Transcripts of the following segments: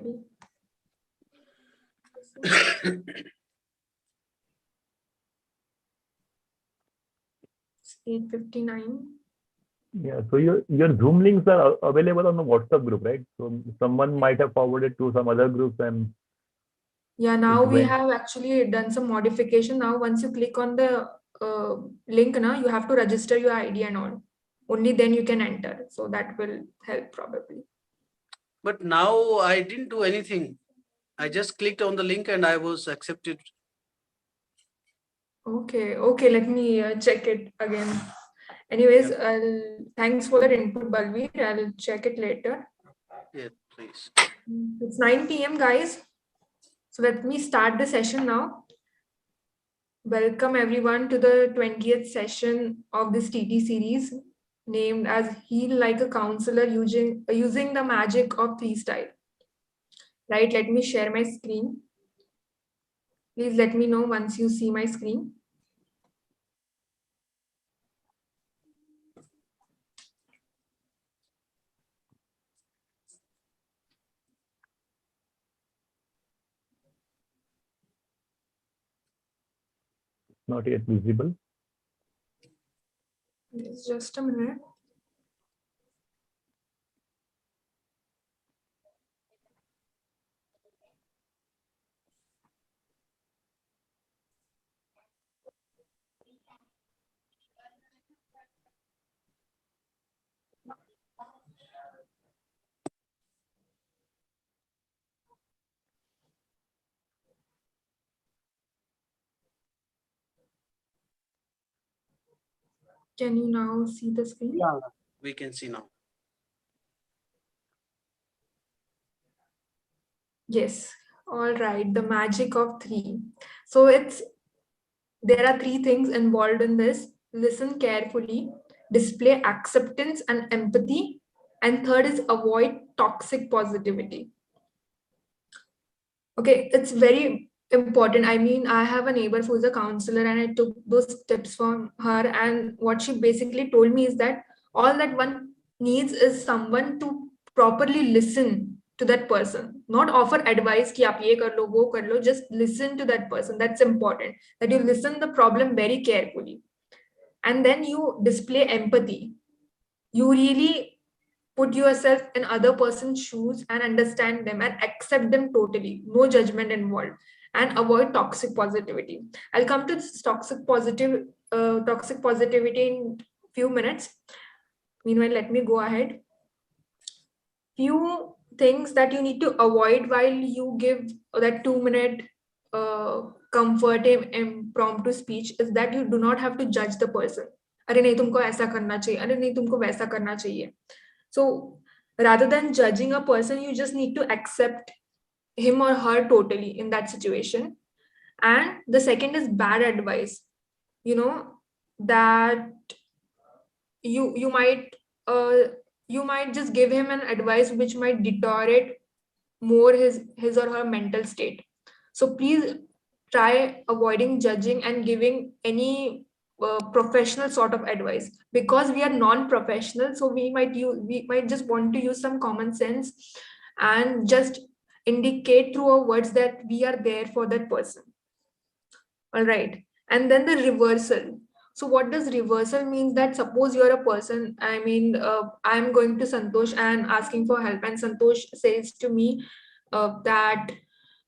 maybe. 8:59. Yeah, so your Zoom links are available on the WhatsApp group, right? So someone might have forwarded to some other groups and Yeah, now it we went. have actually done some modification. Now, once you click on the link, now you have to register your ID and all. Only then you can enter. So that will help probably. But now I didn't do anything. I just clicked on the link and I was accepted. Okay, okay, let me check it again. Anyways, thanks for that input, Balveer. I'll check it later. Yeah, please. It's 9 p.m. guys. So let me start the session now. Welcome everyone to the 20th session of this TT series named as Heal Like a Counselor using the magic of 3 style. Right, let me share my screen. Please let me know once you see my screen. Not yet visible. Just a minute. Can you now see the screen? Yeah, we can see now. Yes. All right. The magic of 3. So there are 3 things involved in this. Listen carefully, display acceptance and empathy, and third is avoid toxic positivity. Okay, it's very important. I mean, I have a neighbor who's a counselor and I took those tips from her, and what she basically told me is that all that one needs is someone to properly listen to that person, not offer advice ki aap ye kar lo, wo kar lo, just listen to that person. That's important, that you listen the problem very carefully and then you display empathy. You really put yourself in other person's shoes and understand them and accept them totally, no judgment involved, and avoid toxic positivity. I'll come to this toxic positivity in few minutes. Meanwhile, let me go ahead. Few things that you need to avoid while you give that 2-minute comforting impromptu speech is that you do not have to judge the person. अरे नहीं तुमको ऐसा करना चाहिए, अरे नहीं तुमको वैसा करना चाहिए. So rather than judging a person, you just need to accept him or her totally in that situation. And the second is bad advice. You know that you might just give him an advice which might deteriorate more his or her mental state. So please try avoiding judging and giving any professional sort of advice, because we are non-professional, so we might just want to use some common sense and just indicate through our words that we are there for that person. All right. And then the reversal. So what does reversal means? That suppose you're a person, I mean, I'm going to Santosh and asking for help, and Santosh says to me that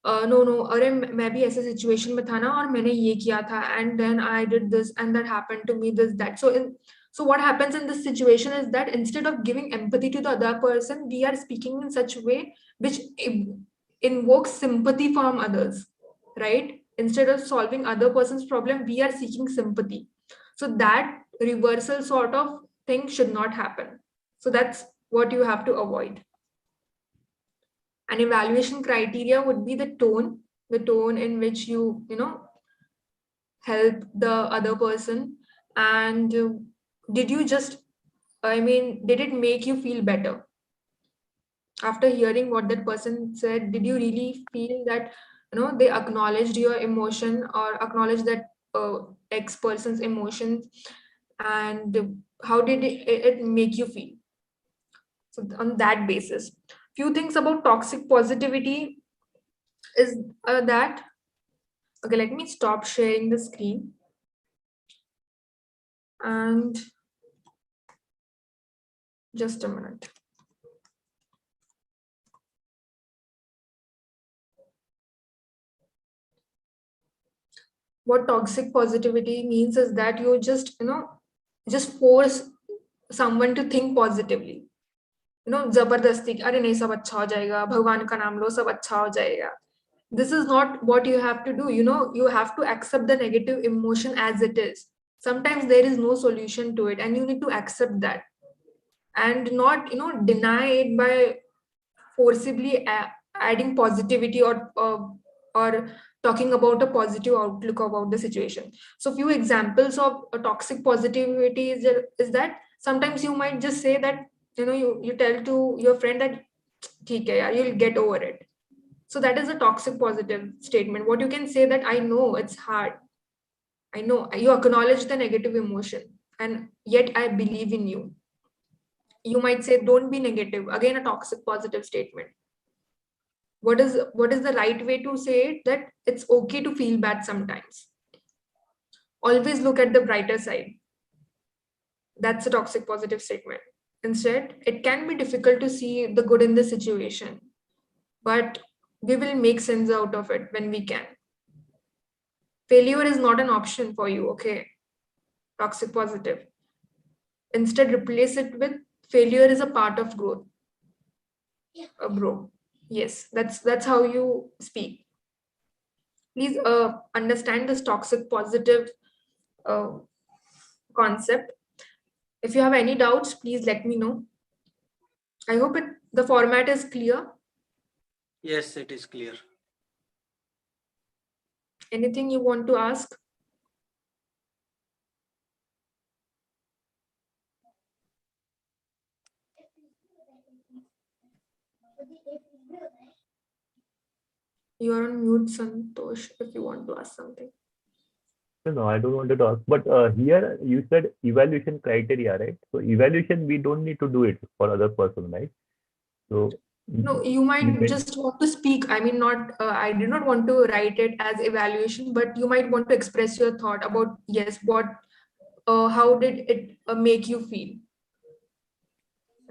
no, अरे मैं भी ऐसे situation में था ना और मैंने ये किया था, and then I did this and that happened to me, this, that. So what happens in this situation is that instead of giving empathy to the other person, we are speaking in such a way which invokes sympathy from others, right? Instead of solving other person's problem, we are seeking sympathy. So that reversal sort of thing should not happen. So that's what you have to avoid. An evaluation criteria would be the tone in which you help the other person, and did it make you feel better after hearing what that person said? Did you really feel that they acknowledged your emotion or acknowledged that X person's emotions, and how did it make you feel? So on that basis. few things about toxic positivity is that, okay, let me stop sharing the screen. And just a minute. What toxic positivity means is that you just, just force someone to think positively. जबरदस्ती कि, अरे नहीं सब अच्छा हो जाएगा, भगवान का नाम लो सब अच्छा हो जाएगा. This is not what you have to do. You have to accept the negative emotion as it is. Sometimes there is no solution to it and you need to accept that and not deny it by forcibly adding positivity or talking about a positive outlook about the situation. So few examples of toxic positivity is that sometimes you might just say that you tell to your friend that "ठीक है यार, you'll get over it." So that is a toxic positive statement. What you can say that I know it's hard, I know you acknowledge the negative emotion and yet I believe in you. You might say don't be negative, again a toxic positive statement. What is the right way to say it? That it's okay to feel bad sometimes. Always look at the brighter side. That's a toxic positive statement. Instead, it can be difficult to see the good in the situation, but we will make sense out of it when we can. Failure is not an option for you, okay? Toxic positive. Instead, replace it with failure is a part of growth. Bro. Yes, that's how you speak. Please understand this toxic positive uh, concept. If you have any doubts, please let me know. I hope the format is clear. Yes, it is clear. Anything you want to ask? You are on mute, Santosh, if you want to ask something. No, I don't want to ask. But here you said evaluation criteria, right? So evaluation, we don't need to do it for other person, right? So No, you might just want to speak. I mean, not. I did not want to write it as evaluation, but you might want to express your thought about yes, what, how did it make you feel,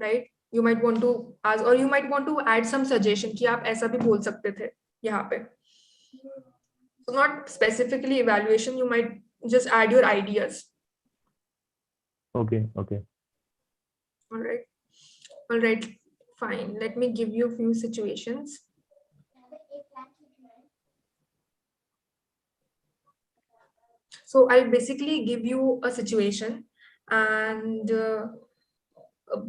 right? You might want to ask, or you might want to add some suggestion कि आप ऐसा भी बोल सकते थे यहाँ पे. So not specifically evaluation. You might just add your ideas. okay. All right, fine. Let me give you a few situations. So I'll basically give you a situation and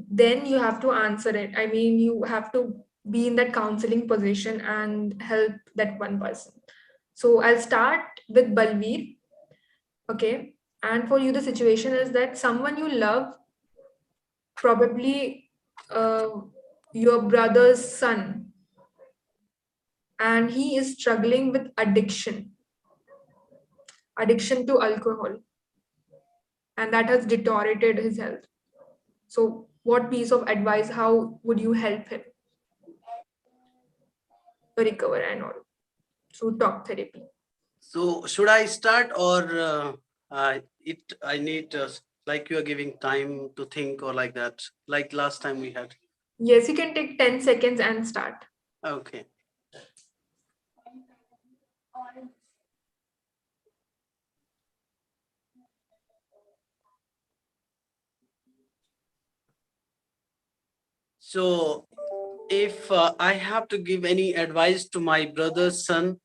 then you have to answer it. I mean, you have to be in that counseling position and help that one person. So I'll start with Balveer. Okay. And for you, the situation is that someone you love, probably your brother's son, and he is struggling with addiction to alcohol, and that has deteriorated his health. So what piece of advice, how would you help him recover and all through talk therapy? So should I start or I need like you are giving time to think or like that, like last time we had? Yes, you can take 10 seconds and start. Okay. So if I have to give any advice to my brother's son,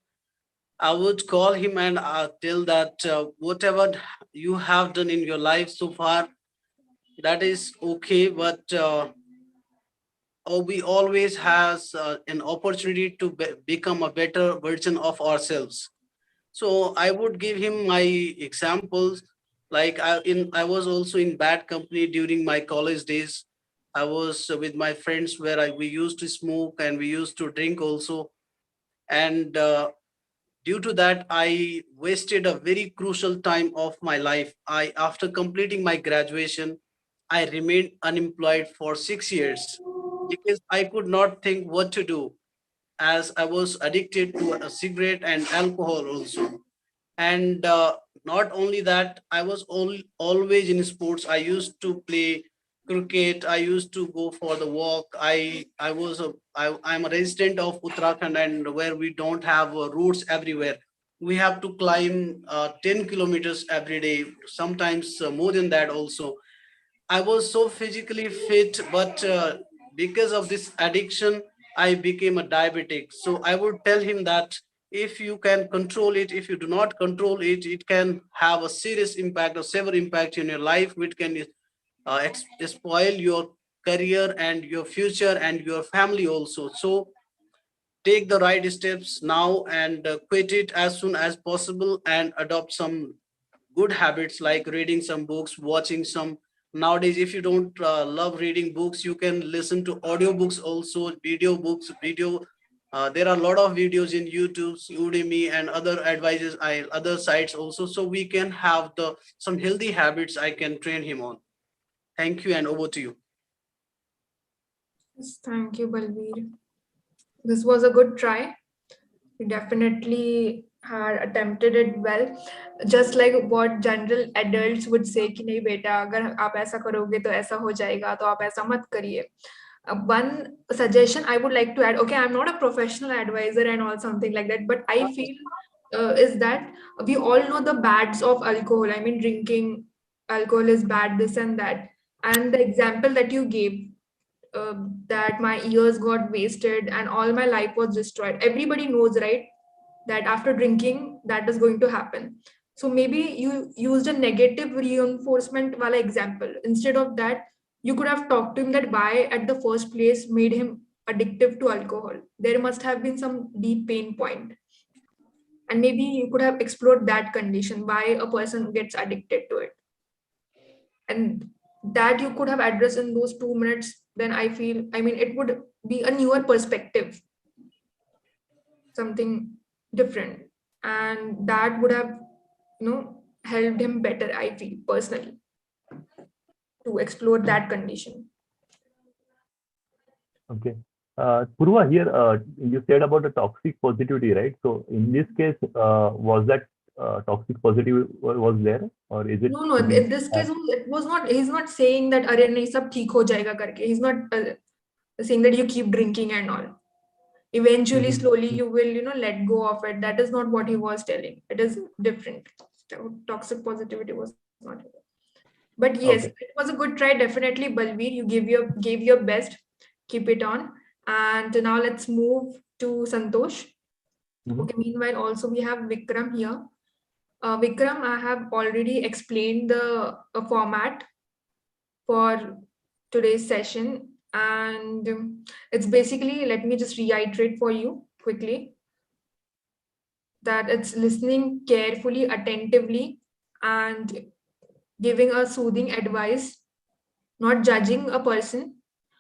I would call him and tell that whatever you have done in your life so far, that is okay, but we always has an opportunity to become a better version of ourselves. So I would give him my examples. Like I was also in bad company during my college days. I was with my friends where we used to smoke and we used to drink also. And due to that, I wasted a very crucial time of my life. After completing my graduation, I remained unemployed for 6 years. because I could not think what to do, as I was addicted to a cigarette and alcohol also. And not only that, I was always in sports. I used to play cricket. I used to go for the walk. I'm a resident of Uttarakhand, and where we don't have roads everywhere. We have to climb 10 kilometers every day, sometimes more than that also. I was so physically fit, but because of this addiction, I became a diabetic. So I would tell him that if you can control it, if you do not control it, it can have a serious impact or severe impact in your life, which can spoil your career and your future and your family also. So take the right steps now and quit it as soon as possible and adopt some good habits like reading some books, watching some. Nowadays, if you don't love reading books, you can listen to audiobooks also, video books, video. There are a lot of videos in YouTube, Udemy, and other advices, other sites also. So we can have the some healthy habits I can train him on. Thank you, and over to you. Yes, thank you, Balveer. This was a good try. You definitely had attempted it well. Just like what general adults would say कि नहीं बेटा अगर आप ऐसा करोगे तो ऐसा हो जाएगा तो आप ऐसा मत करिए. One suggestion I would like to add, okay, I'm not a professional advisor and all something like that, but I feel is that we all know the bads of alcohol. I mean, drinking alcohol is bad, this and that. And the example that you gave, that my years got wasted and all my life was destroyed. Everybody knows, right, that after drinking, that is going to happen. So maybe you used a negative reinforcement wala example. Instead of that, you could have talked to him that why at the first place made him addictive to alcohol. There must have been some deep pain point. And maybe you could have explored that condition, why a person gets addicted to it. And that you could have addressed in those 2 minutes, then I feel, I mean, it would be a newer perspective, something different. And that would have, helped him better, I feel, personally, to explore that condition. Okay. Poorva, here you said about the toxic positivity, right? So in this case, was that toxic positivity was there, or is it? No, in this case, it was not. He's not saying that "Arey nahi, sab theek ho jayega" karke. He's not saying that you keep drinking and all. Eventually, slowly, you will, let go of it. That is not what he was telling. It is different. Toxic positivity was not. But yes, Okay. it was a good try. Definitely, Balveer, you gave your best. Keep it on. And now let's move to Santosh. Okay. Meanwhile, also we have Vikram here. Vikram, I have already explained the format for today's session, and it's basically, let me just reiterate for you quickly, that it's listening carefully, attentively, and giving a soothing advice, not judging a person,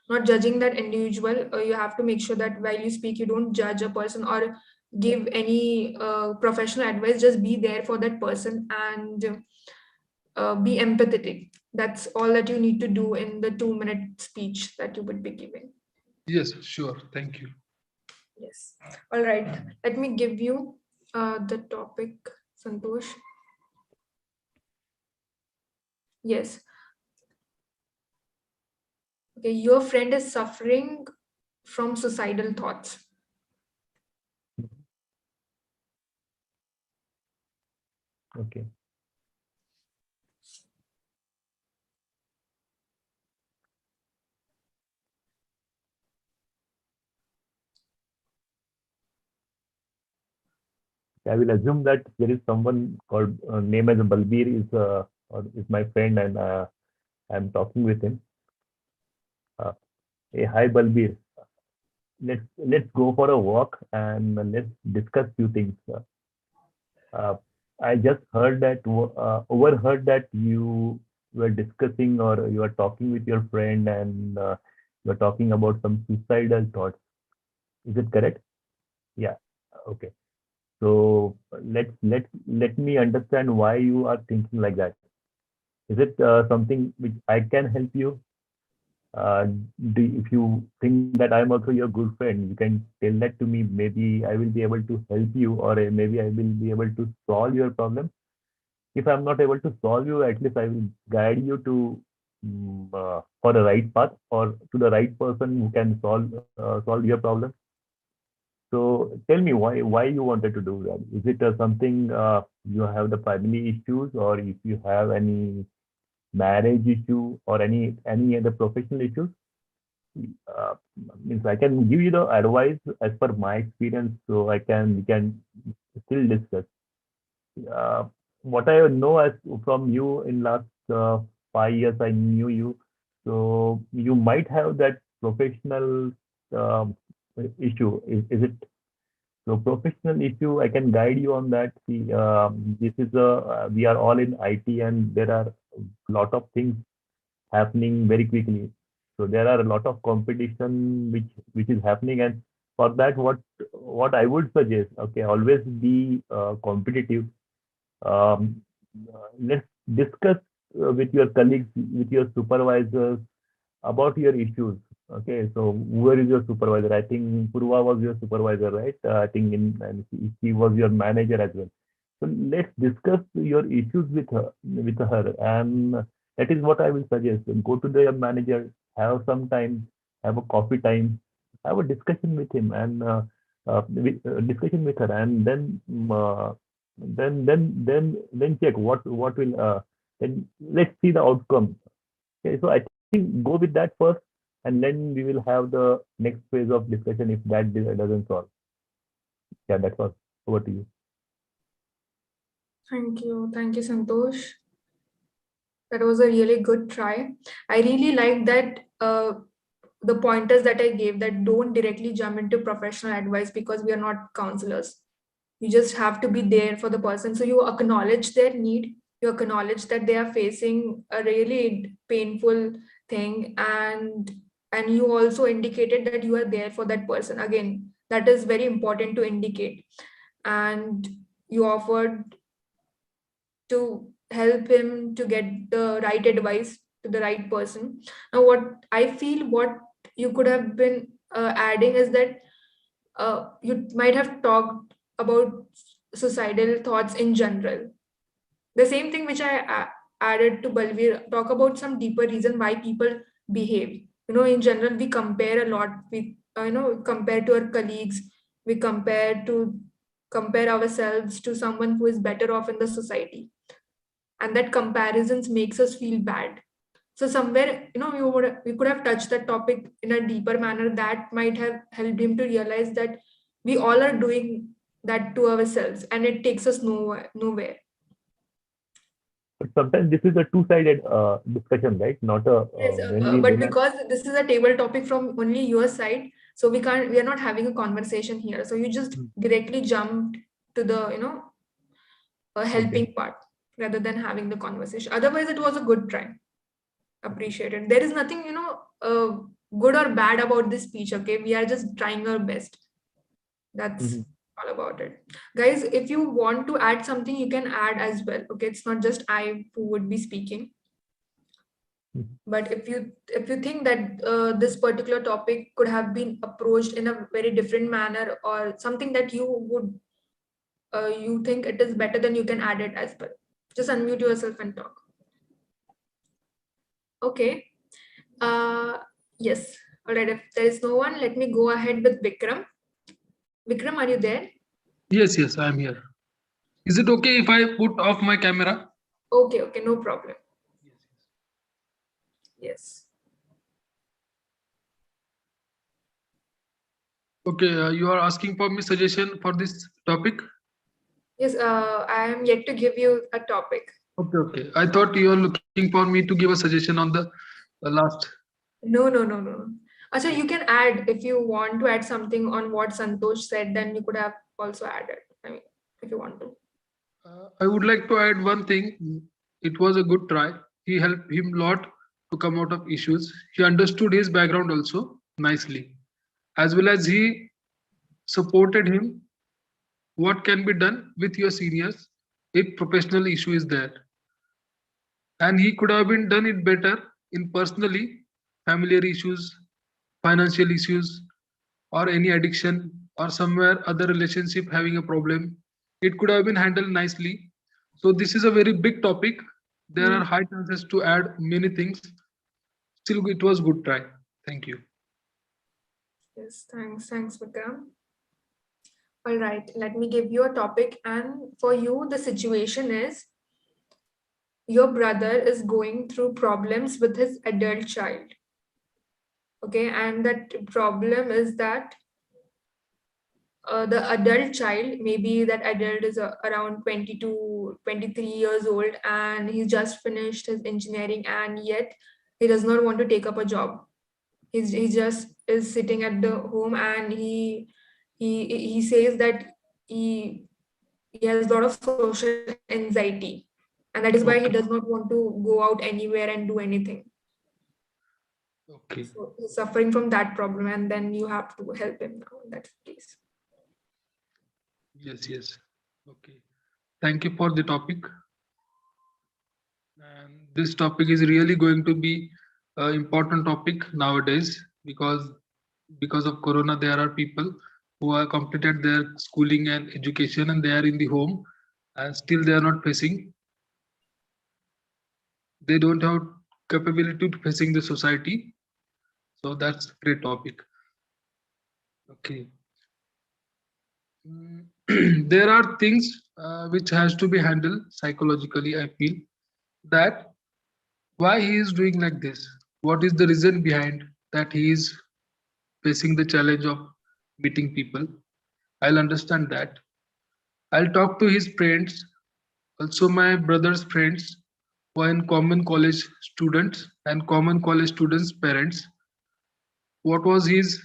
not judging that individual. You have to make sure that while you speak, you don't judge a person or give any professional advice. Just be there for that person and be empathetic. That's all that you need to do in the 2-minute speech that you would be giving. Yes, sure. Thank you. Yes. All right. Let me give you the topic, Santosh. Yes. Okay. Your friend is suffering from suicidal thoughts. Okay. I will assume that there is someone called name as Balbir is my friend, and I'm talking with him. Hey, hi Balbir. Let's go for a walk and let's discuss few things. I just heard that overheard that you were discussing or you are talking with your friend and you are talking about some suicidal thoughts. Is it correct? Yeah. Okay. So let me understand why you are thinking like that. Is it something which I can help you? if you think that I'm also your good friend, you can tell that to me. Maybe I will be able to help you, or maybe I will be able to solve your problem. If I'm not able to solve you, at least I will guide you to for the right path or to the right person who can solve your problem. So tell me why you wanted to do that. Is it something you have the family issues, or if you have any marriage issue or any other professional issues? Uh, Means I can give you the advice as per my experience, so we can still discuss. Uh, what I know as from you in last 5 years, I knew you, so you might have that professional um, issue. Is it so professional issue? I can guide you on that. See, this is we are all in IT, and there are a lot of things happening very quickly. So there are a lot of competition which is happening, and for that, what I would suggest, okay, always be competitive. Let's discuss with your colleagues, with your supervisors about your issues. Okay, so where is your supervisor? I think Poorva was your supervisor, right? I think and she was your manager as well. So let's discuss your issues with her, and that is what I will suggest. Go to the manager, have some time, have a coffee time, have a discussion with him, and discussion with her, and then check what will then let's see the outcome. Okay, so I think go with that first, and then we will have the next phase of discussion if that doesn't solve. Yeah, that's all. Over to you. Thank you, Santosh. That was a really good try. I really like that the pointers that I gave, that don't directly jump into professional advice, because we are not counselors. You just have to be there for the person. So you acknowledge their need, you acknowledge that they are facing a really painful thing, and you also indicated that you are there for that person. Again, that is very important to indicate. And you offered to help him to get the right advice to the right person. Now, what I feel, what you could have been adding is that you might have talked about suicidal thoughts in general. The same thing which I added to Balveer, talk about some deeper reason why people behave. In general, we compare a lot. We, compare to our colleagues. We compare ourselves to someone who is better off in the society, and that comparisons makes us feel bad. So somewhere, we could have touched that topic in a deeper manner that might have helped him to realize that we all are doing that to ourselves, and it takes us nowhere. But sometimes this is a two-sided discussion, right? Not a Yes, when but we are. because this is a table topic from only your side, so we are not having a conversation here. So you just directly jumped to the, helping Okay. part rather than having the conversation. Otherwise, it was a good try. Appreciated. There is nothing, good or bad about this speech. Okay, we are just trying our best. That's Mhm. all about it, guys. If you want to add something, you can add as well. Okay, it's not just I who would be speaking. Mhm. But if you think that this particular topic could have been approached in a very different manner, or something that you think it is better, then you can add it as well. Just unmute yourself and talk. Okay. Yes. All right. If there is no one, let me go ahead with Vikram. Vikram, are you there? Yes, I'm here. Is it okay if I put off my camera? Okay. Okay. No problem. Yes. Okay, you are asking for me suggestion for this topic? Yes. I am yet to give you a topic. Okay. I thought you are looking for me to give a suggestion on the last. No. Acha, you can add if you want to add something on what Santosh said, then you could have also added. I mean, if you want to. I would like to add one thing. It was a good try. He helped him a lot to come out of issues. He understood his background also nicely, as well as he supported him what can be done with your seniors if professional issue is there. And he could have been done it better in personally familiar issues, financial issues, or any addiction, or somewhere other relationship having a problem, it could have been handled nicely. So this is a very big topic. There are high chances to add many things. Still, it was good try. Thank you. Yes, thanks, Vikram. All right, let me give you a topic. And for you, the situation is your brother is going through problems with his adult child. Okay, and that problem is that the adult child, maybe that adult is around 22, 23 years old, and he's just finished his engineering, and yet he does not want to take up a job. He just is sitting at the home, and he says that he has a lot of social anxiety, and that is why he Okay. does not want to go out anywhere and do anything. Okay. So he's suffering from that problem, and then you have to help him now in that case. Yes, yes. Okay. Thank you for the topic. And this topic is really going to be an important topic nowadays because of Corona, there are people who have completed their schooling and education and they are in the home and still they are not facing. They don't have capability to facing the society. So that's a great topic. Okay. There are things which has to be handled psychologically. I feel that why he is doing like this, what is the reason behind that he is facing the challenge of meeting people. I'll understand that. I'll talk to his friends, also my brother's friends who are in common college students and common college students' parents. What was his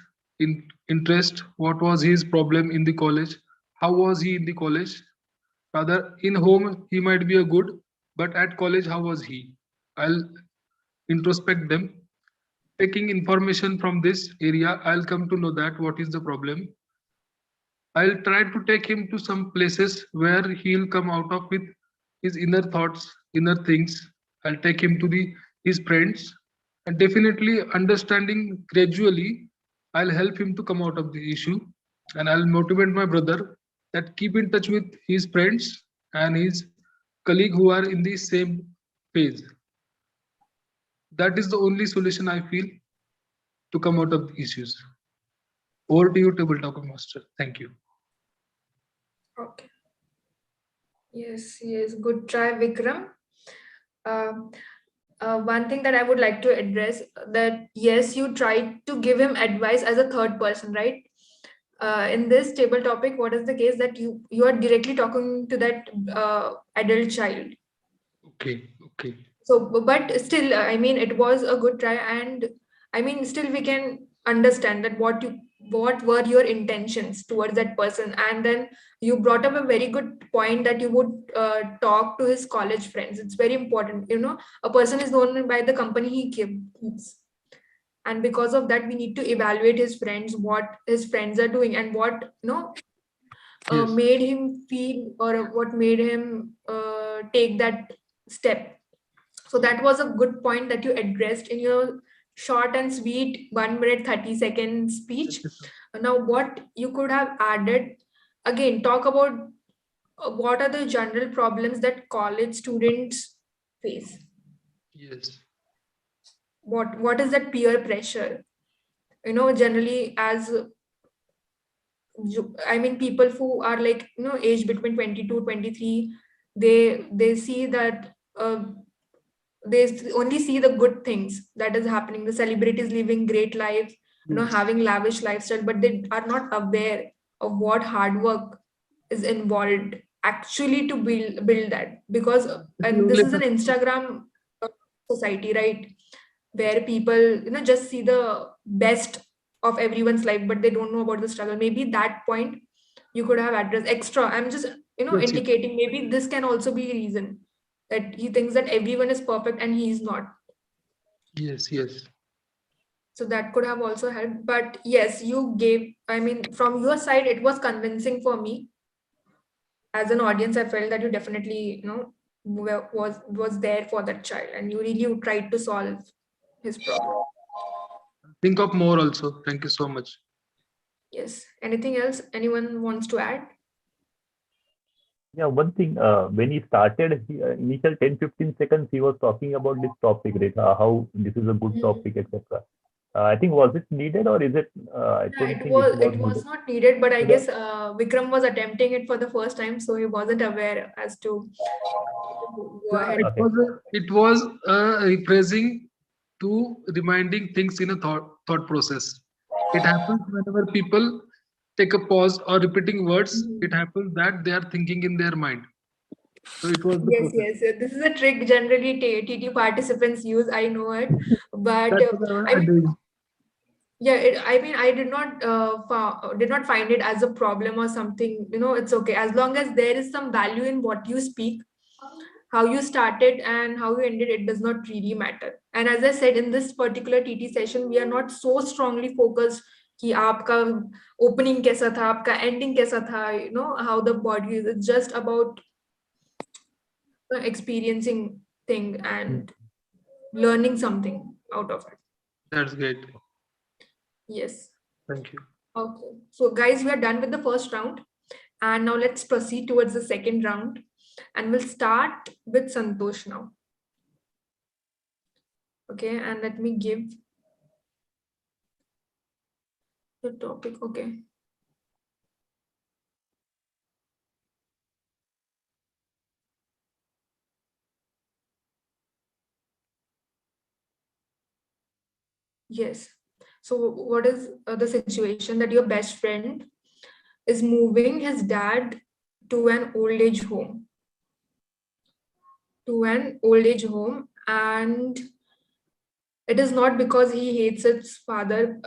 interest? What was his problem in the college? How was he in the college? Rather, in home he might be a good, but at college how was he? I'll introspect them. Taking information from this area, I'll come to know that what is the problem. I'll try to take him to some places where he'll come out of with his inner thoughts, inner things. I'll take him to his friends and definitely understanding gradually, I'll help him to come out of the issue and I'll motivate my brother that keep in touch with his friends and his colleague who are in the same phase. That is the only solution I feel to come out of the issues. Over to you, Tabletop Master. Thank you. Okay. Yes, good try, Vikram. Um, one thing that I would like to address, that yes, you tried to give him advice as a third person, right? In this table topic, what is the case that you are directly talking to that adult child? Okay, okay. So, but still, I mean, it was a good try, and I mean, still we can understand that what were your intentions towards that person, and then you brought up a very good point that you would talk to his college friends. It's very important, a person is known by the company he keeps, and because of that, we need to evaluate his friends, what his friends are doing, and what Yes, made him feel, or what made him take that step. So that was a good point that you addressed in your short and sweet 1 minute 30-second speech. Now, what you could have added, again, talk about what are the general problems that college students face. yes, What is that peer pressure? Generally, as I mean, people who are like age between 22, 23, they see that. They only see the good things that is happening, the celebrities living great lives, yes, having lavish lifestyle, but they are not aware of what hard work is involved actually to build that, because and this is an Instagram society, right, where people just see the best of everyone's life, but they don't know about the struggle. Maybe that point you could have addressed extra. I'm just yes, indicating maybe this can also be a reason that he thinks that everyone is perfect and he is not. yes, yes, So that could have also helped. But yes, you gave, I mean, from your side, it was convincing for me. As an audience, I felt that you definitely, was there for that child, and you really tried to solve his problem. think of more also. Thank you so much. Yes. Anything else anyone wants to add? Yeah, one thing, when he started, initial 10-15 seconds, he was talking about this topic, right? How this is a good topic, etc. I think, was it needed or is it? I Yeah, don't think it was it was needed. not needed, but I So the, guess Vikram was attempting it for the first time, so he wasn't aware as to go Yeah, ahead. okay. it was rephrasing to reminding things in a thought process. It happens whenever people take a pause or repeating words. It happens that they are thinking in their mind. So it was the Yes, process. yes. This is a trick generally TT participants use. I know it, but That's what I I'm mean, doing. yeah. I mean, I did not find it as a problem or something. It's okay as long as there is some value in what you speak. How you started and how you ended, it does not really matter. And as I said, in this particular TT session, we are not so strongly focused कि आपका opening कैसा था, आपका ending कैसा था, how the body is. It's just about experiencing thing and learning something out of it. That's great. Yes. Thank you. Okay. So guys, we are done with the first round. And now let's proceed towards the second round. And we'll start with Santosh now. Okay, and let me give the topic. Okay. Yes. So what is the situation that your best friend is moving his dad to an old age home? To an old age home, and it is not because he hates his father.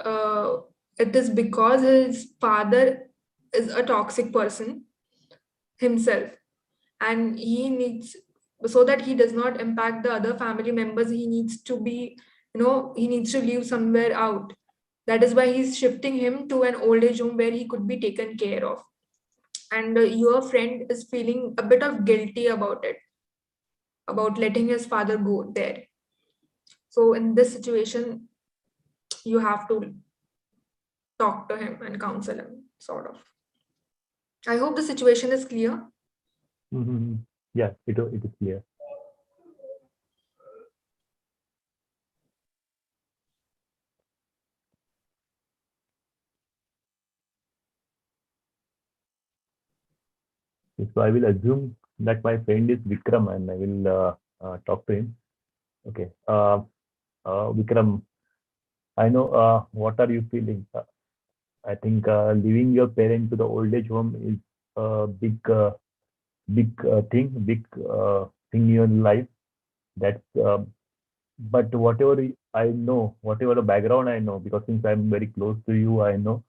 It is because his father is a toxic person himself, and he needs, so that he does not impact the other family members, he needs to be, he needs to live somewhere out. That is why he's shifting him to an old age home where he could be taken care of. And your friend is feeling a bit of guilty about it, about letting his father go there. So in this situation, you have to talk to him and counsel him, sort of. I hope the situation is clear. Yeah, it is clear. So I will assume that my friend is Vikram and I will talk to him. Okay. Vikram, I know what are you feeling? I think leaving your parent to the old age home is a big thing in your life. That's but whatever I know, whatever the background I know, because since I'm very close to you, I know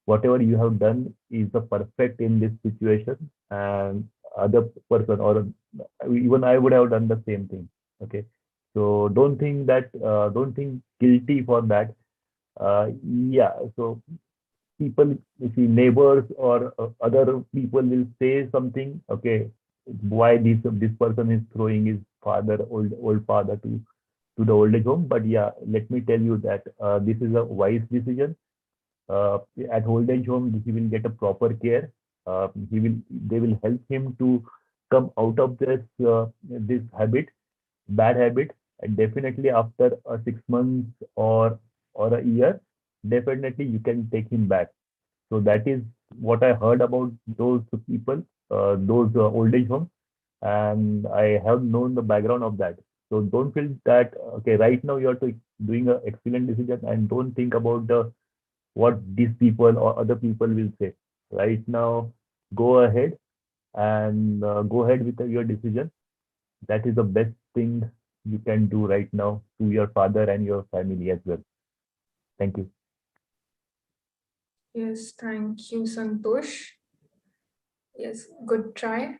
whatever you have done is the perfect in this situation, and other person or even I would have done the same thing. Okay, so don't think guilty for that. Yeah, so people, if the neighbors or other people will say something, okay, why this person is throwing his father, old father to the old age home. But yeah, let me tell you that this is a wise decision. At old age home, he will get a proper care. They will help him to come out of this bad habit, and definitely after 6 months or a year, definitely you can take him back. So that is what I heard about those people, those old age homes, and I have known the background of that. So don't feel that okay, right now you are doing an excellent decision, and don't think about what these people or other people will say. Right now, go ahead and go ahead with your decision. That is the best thing you can do right now to your father and your family as well. Thank you. Yes, thank you, Santosh. Yes, good try.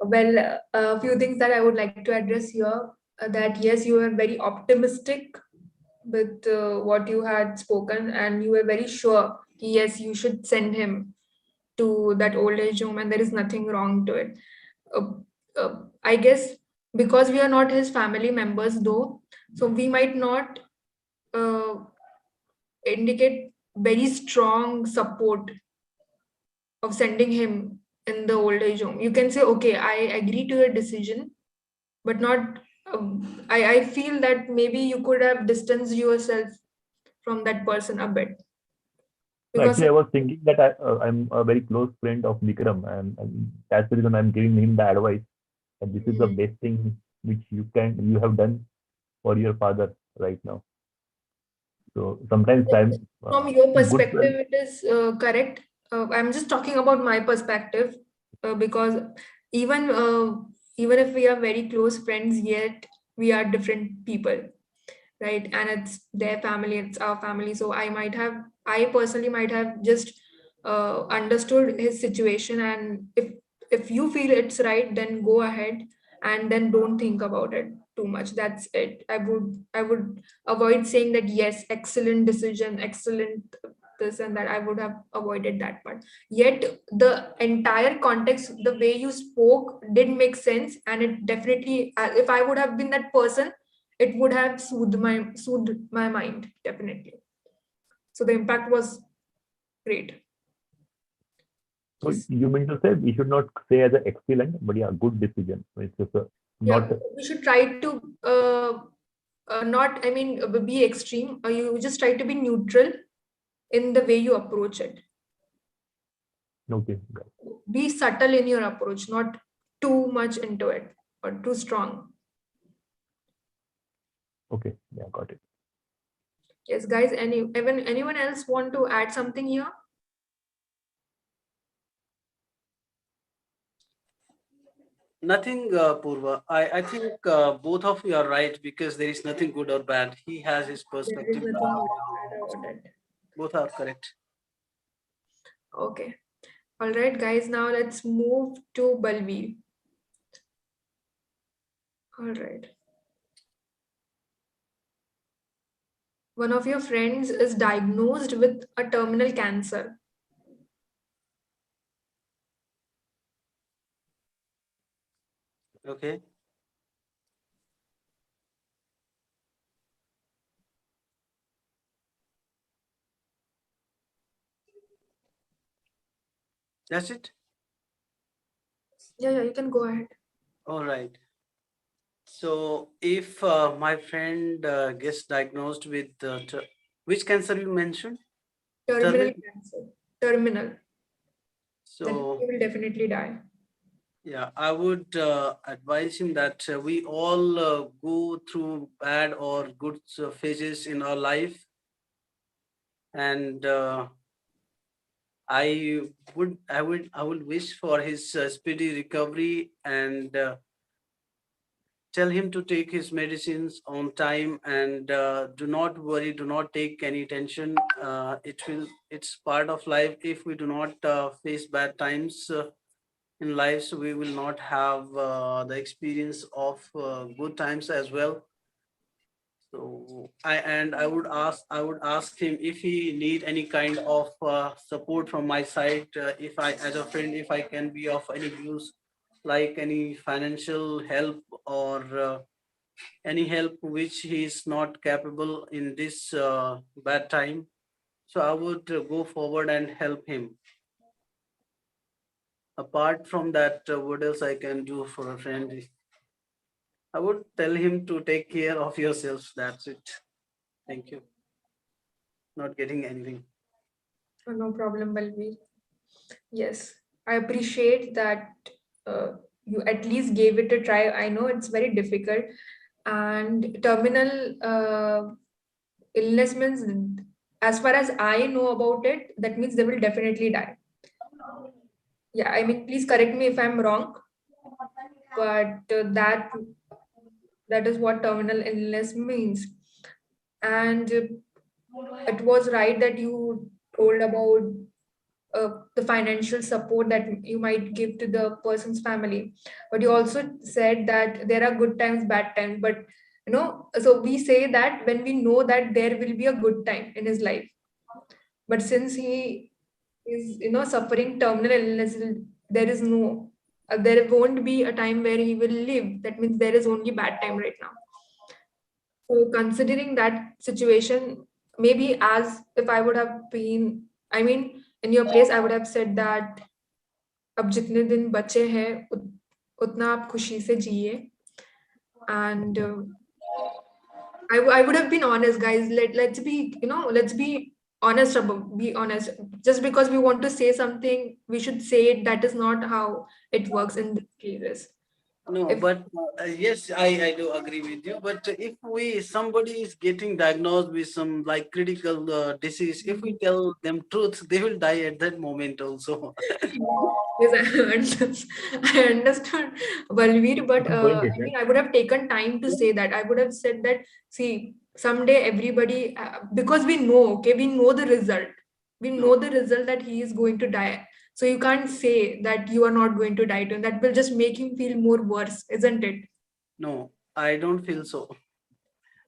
Well, a few things that I would like to address here, that yes, you were very optimistic with what you had spoken, and you were very sure, yes, you should send him to that old age home, and there is nothing wrong to it. I guess because we are not his family members, though, so we might not indicate very strong support of sending him in the old age home. You can say, okay, I agree to your decision, but not. I feel that maybe you could have distanced yourself from that person a bit. No, Because actually, I was thinking that I'm a very close friend of Vikram, and that's the reason I'm giving him the advice. And this is the best thing which you have done for your father right now. So sometimes I'm from your good. perspective, it is correct. I'm just talking about my perspective, because even even if we are very close friends, yet we are different people, right? And it's their family, it's our family. So I personally might have just understood his situation, and if you feel it's right, then go ahead, and then don't think about it too much. That's it. I would avoid saying that yes, excellent decision, excellent this and that. I would have avoided that part. Yet the entire context, the way you spoke, did make sense, and it definitely, if I would have been that person, it would have soothed my mind, definitely. So the impact was great. So Yes. you mean to say we should not say as an excellent, but yeah, good decision. It's just not. Yeah, we should try to not, I mean, be extreme. You just try to be neutral in the way you approach it. Okay. Be subtle in your approach, not too much into it or too strong. Okay. Yeah, got it. Yes, guys. Anyone else want to add something here? Nothing, Poorva. I think both of you are right because there is nothing good or bad. He has his There is perspective. nothing bad about it. Both are correct. Okay. All right, guys. Now let's move to Balvi. All right. One of your friends is diagnosed with a terminal cancer. Okay. That's it. Yeah, you can go ahead. All right. So if my friend gets diagnosed with which cancer you mentioned? Terminal cancer. Terminal. Then So he will definitely die. yeah, I would advise him that we all go through bad or good phases in our life, and I would wish for his speedy recovery and tell him to take his medicines on time and do not worry, do not take any tension. It's part of life. If we do not face bad times in life, so we will not have the experience of good times as well. So I would ask him if he need any kind of support from my side. If I, as a friend, if I can be of any use, like any financial help or any help which he is not capable in this bad time. So I would go forward and help him. Apart from that, what else I can do for a friend? I would tell him to take care of yourself. That's it. Thank you. Not getting anything. Oh, no problem, Balvi. Yes, I appreciate that you at least gave it a try. I know it's very difficult, and terminal illness means, as far as I know about it, that means they will definitely die. Yeah, I mean, please correct me if I'm wrong, but that is what terminal illness means. And it was right that you told about the financial support that you might give to the person's family, but you also said that there are good times, bad times. But so we say that when we know that there will be a good time in his life, but since he is suffering terminal illness, there won't be a time where he will live. That means there is only bad time right now. So considering that situation, maybe as if I would have been, I mean, in your place, I would have said that अब जितने दिन बचे हैं उतना आप खुशी से जिए and I would have been honest, guys. Let's be, let's be honest about, be honest. Just because we want to say something, we should say it. That is not how it works in these cases. No, If but yes, I do agree with you. But if somebody is getting diagnosed with some like critical disease, if we tell them truth, they will die at that moment also. yes, I understood, Balveer, but Good point, I mean, I would have taken time to say that. I would have said that, see, someday everybody, because we know, okay, we know the result. We know the result that he is going to die. So you can't say that you are not going to die to him. That will just make him feel more worse, isn't it? No, I don't feel so.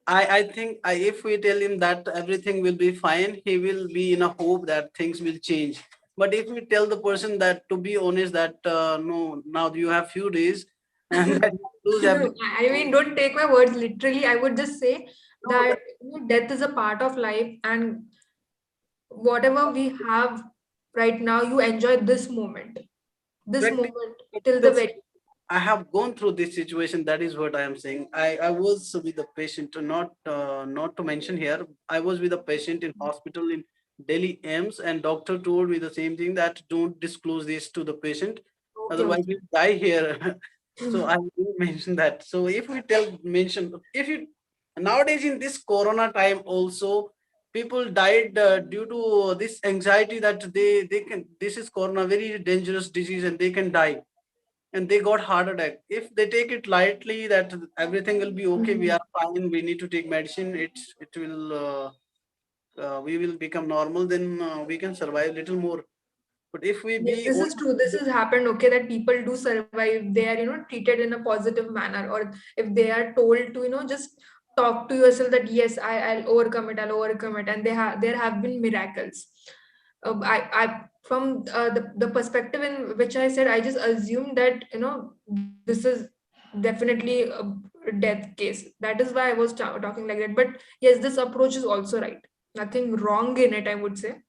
I think if we tell him that everything will be fine, he will be in a hope that things will change. But if we tell the person that, to be honest, that no, now you have few days and that you lose No, everything. I mean, don't take my words literally. I would just say No, that death is a part of life, and whatever we have right now, you enjoy this moment till the practical. very. I have gone through this situation. That is what I am saying. I was with a patient, not to mention here. I was with a patient in hospital in Delhi AIMS, and doctor told me the same thing, that don't disclose this to the patient, Okay, otherwise okay. you die here. So I didn't mention that. So if we mention, if you nowadays in this Corona time also, people died due to this anxiety that they can, this is Corona, very dangerous disease, and they can die, and they got heart attack. If they take it lightly, that everything will be okay, we are fine, we need to take medicine, it will we will become normal, then we can survive little more. But if we Yes, be this is true. This has happened, okay, that people do survive. They are, treated in a positive manner, or if they are told to, just talk to yourself that yes, I'll overcome it, I'll overcome it, and there have been miracles. From the perspective in which I said, I just assumed that this is definitely a death case. That is why I was talking like that. But yes, this approach is also right. Nothing wrong in it, I would say.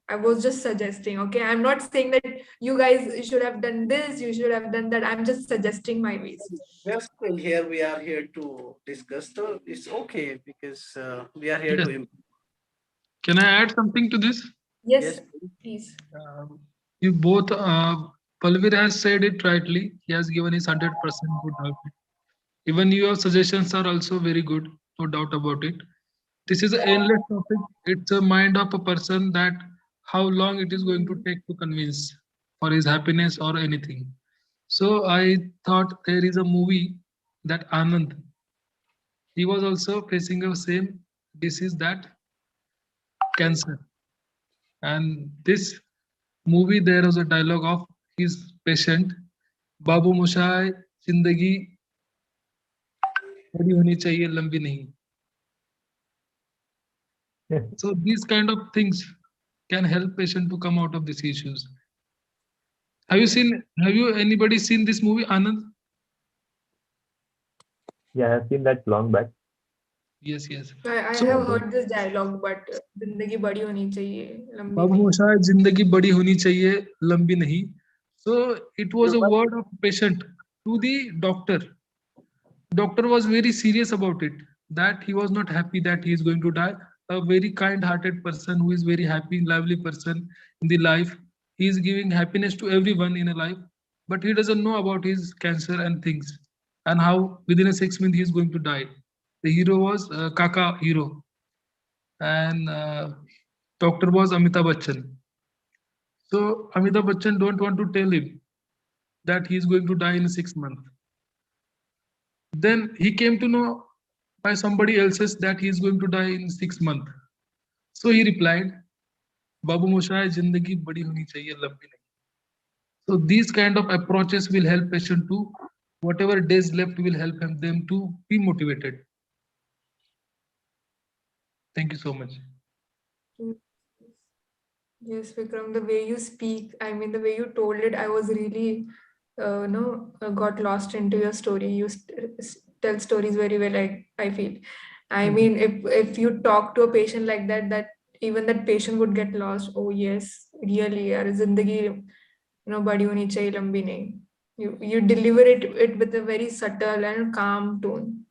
I was just suggesting, okay? I'm not saying that you guys should have done this, you should have done that. I'm just suggesting my ways. well, still here, we are here to discuss, so it's okay, because we are here Yes. to improve. Can I add something to this? Yes, Yes, please. You both, Palvir has said it rightly. He has given his 100% good output. Even your suggestions are also very good, no doubt about it. This is an endless topic. It's a mind of a person that how long it is going to take to convince for his happiness or anything. So I thought there is a movie that Anand, he was also facing the same disease, that cancer. And this movie, there was a dialogue of his patient, बाबू मोशाय जिंदगी बड़ी होनी चाहिए लंबी नहीं. So these kind of things can help patient to come out of these issues. Have you anybody seen this movie, Anand? Yeah, I've seen that long back. Yes, yes. I So have heard this dialogue, but जिंदगी बड़ी होनी चाहिए, लंबी बाबू नहीं. मोशाय जिंदगी बड़ी होनी चाहिए लंबी नहीं. So it was a but word of patient to the doctor. Doctor was very serious about it, that he was not happy that he is going to die. A very kind hearted person who is very happy, lively person in the life, he is giving happiness to everyone in a life, but he doesn't know about his cancer and things, and how within a 6 months he is going to die. The hero was Kaka hero, and doctor was Amitabh Bachchan. So Amitabh Bachchan don't want to tell him that he is going to die in 6 months. Then he came to know by somebody else's that he is going to die in 6 months. So he replied, Babu Moshai, Jindagi badi honi chahiye, lambi nahi. So these kind of approaches will help patient to whatever days left will help them to be motivated. Thank you so much. Yes, Vikram, the way you speak, I mean, the way you told it, I was really, got lost into your story. You tell stories very well, I feel. I mean, if you talk to a patient like that, that even that patient would get lost. Oh yes, really, यार जिंदगी badi honi chahiye, lambi nahi. You deliver it with a very subtle and calm tone.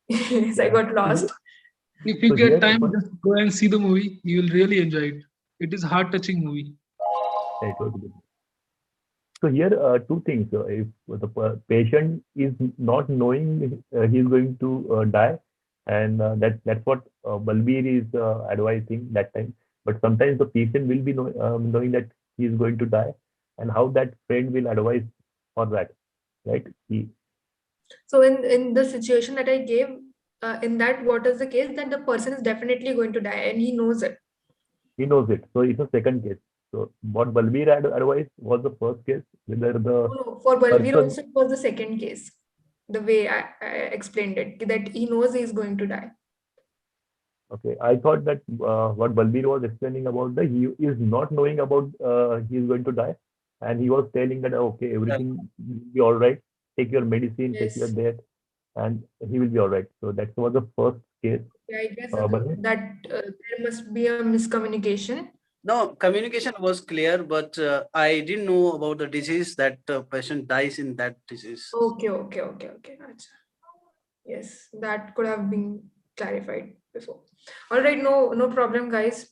Yes, I Yeah. got lost. If you So get here, time, just go and see the movie. You will really enjoy it. It is heart-touching movie. I totally agree. So here, two things. If the patient is not knowing he is going to die, and that's what Balbir is advising that time. But sometimes the patient will be knowing that he is going to die, and how that friend will advise for that, right? So in the situation that I gave, in that what is the case that the person is definitely going to die and he knows it. He knows it. So it's a second case. So what Balbir advised was the first case, whether the No, for Balbir person. also it was the second case. The way I explained it, that he knows he is going to die. Okay, I thought that what Balbir was explaining about that he is not knowing about he is going to die, and he was telling that okay, everything will be all right. Take your medicine, take your Yes. diet, and he will be all right. So that was the first case. Yeah, I guess Balbir? that there must be a miscommunication. No, communication was clear, but I didn't know about the disease that the patient dies in that disease. Okay. Achha. Yes, that could have been clarified before. All right, no problem, guys.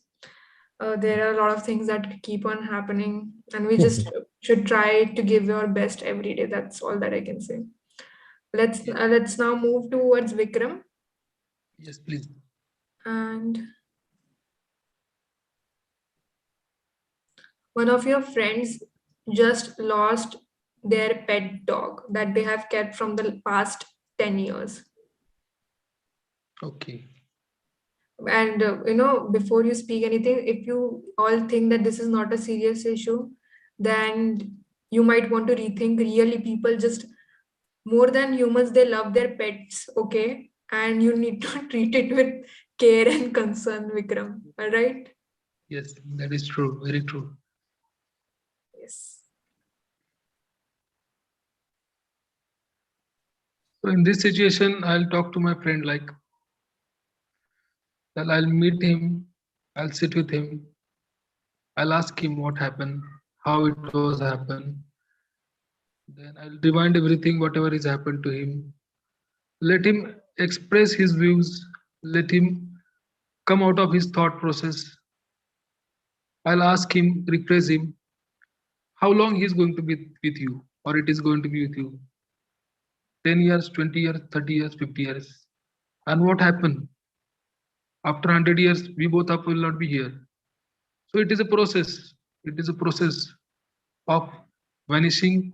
There are a lot of things that keep on happening, and we just should try to give your best every day. That's all that I can say. Let's now move towards Vikram, Yes, please. and one of your friends just lost their pet dog that they have kept from the past 10 years. Okay. And before you speak anything, if you all think that this is not a serious issue, then you might want to rethink. Really, people just more than humans, they love their pets, okay? And you need to treat it with care and concern, Vikram. All right? Yes, that is true. Very true. Yes. So in this situation, I'll talk to my friend like that. I'll meet him. I'll sit with him. I'll ask him what happened, how it was happened. Then I'll rewind everything, whatever is happened to him. Let him express his views. Let him come out of his thought process. I'll ask him, rephrase him, how long he's going to be with you, or it is going to be with you. 10 years, 20 years, 30 years, 50 years. And what happened? After 100 years, we both up will not be here. So it is a process. It is a process of vanishing,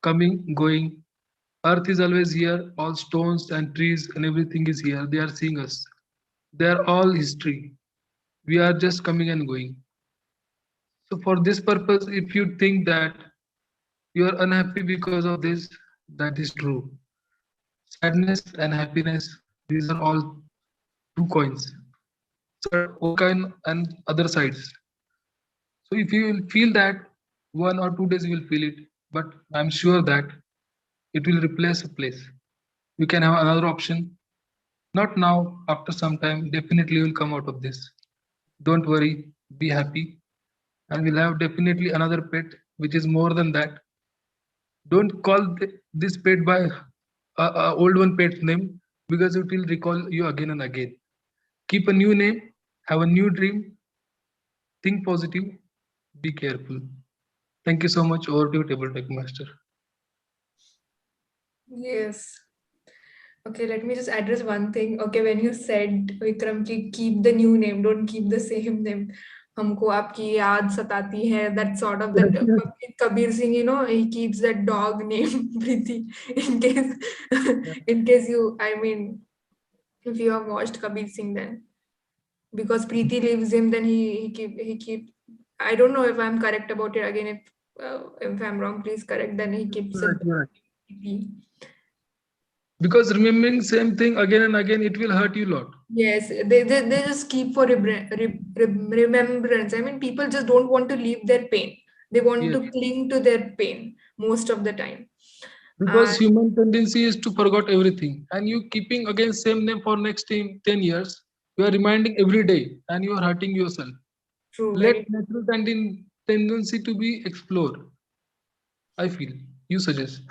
coming, going. Earth is always here. All stones and trees and everything is here. They are seeing us. They are all history. We are just coming and going. So for this purpose, if you think that you are unhappy because of this, that is true. Sadness and happiness, these are all two coins. So one coin and other sides. So if you will feel that 1 or 2 days you will feel it, but I'm sure that it will replace a place. You can have another option. Not now, after some time, definitely you will come out of this. Don't worry, be happy. And we'll have definitely another pet which is more than that. Don't call this pet by a old one pet's name because it will recall you again and again. Keep a new name, have a new dream, think positive, be careful. Thank you so much. Over to you, Table Tech Master. Yes. Okay, let me just address one thing. Okay, when you said, Vikram, ki keep the new name, don't keep the same name. हमको आपकी याद सताती है, that sort of that Kabir Singh, he keeps that dog name Preeti in case you, I mean, if you have watched Kabir Singh, then because Preeti leaves him, then he keep I don't know if I'm correct about it. Again, if I'm wrong, please correct. Then he keeps it Preeti. Because remembering same thing again and again, it will hurt you a lot. Yes, they just keep for remembrance. I mean, people just don't want to leave their pain. They want to cling to their pain most of the time. Because human tendency is to forget everything, and you keeping again same name for next 10 years, you are reminding every day, and you are hurting yourself. True, Let very natural tendency to be explored. I feel you suggest.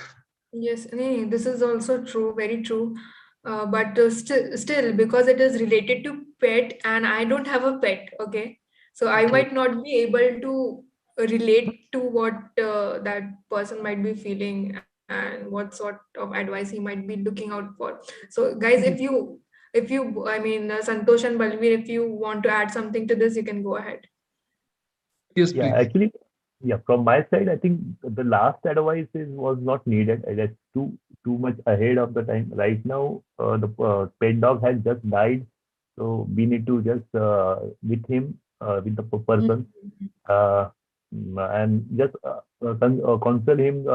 yes. Nee, this is also true, very true. But still, because it is related to pet, and I don't have a pet, okay? So I Okay. might not be able to relate to what that person might be feeling and what sort of advice he might be looking out for. So, guys, I mean, Santosh and Balveer, if you want to add something to this, you can go ahead. Yes, Yeah, please. actually, yeah, from my side, I think the last advice was not needed. That's too much ahead of the time. Right now, the pet dog has just died, so we need to just with the person, uh, and just counsel him,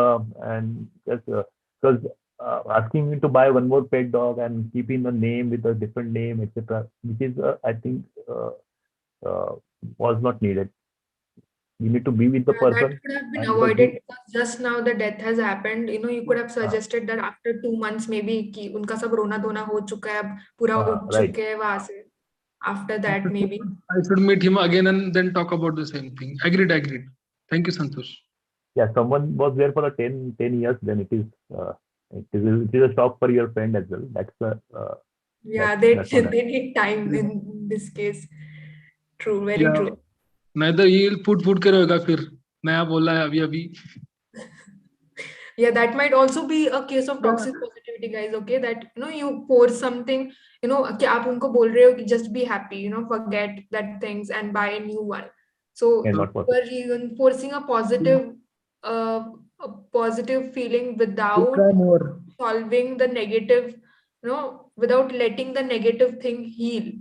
and just because asking him to buy one more pet dog and keeping the name with a different name, etc., which is I think uh, was not needed. You need to be with the That person, could have been and because he, avoided because just now the death has happened. You know, you could have uh, suggested that after 2 months maybe कि उनका सब रोना धोना हो चुका है, अब पूरा उठ right. चुके हैं वहां से. After that, maybe. I should meet him again and then talk about the same thing. Agreed, agreed. Thank you, Santosh. Yeah, someone was there for 10 years, then it is a shock for your friend as well. Yeah, they That's what they need time in this case. True, very Yeah. true. Neither he'll फूट के रहेगा फिर नया बोला है अभी अभी. Yeah, that might also be a case of Yeah. toxic positivity, guys. Okay, that you pour something, कि आप उनको बोल रहे हो कि just be happy, forget that things and buy a new one. So cannot you possible. are reinforcing uh, a positive feeling We'll without try more. solving the negative, without letting the negative thing heal.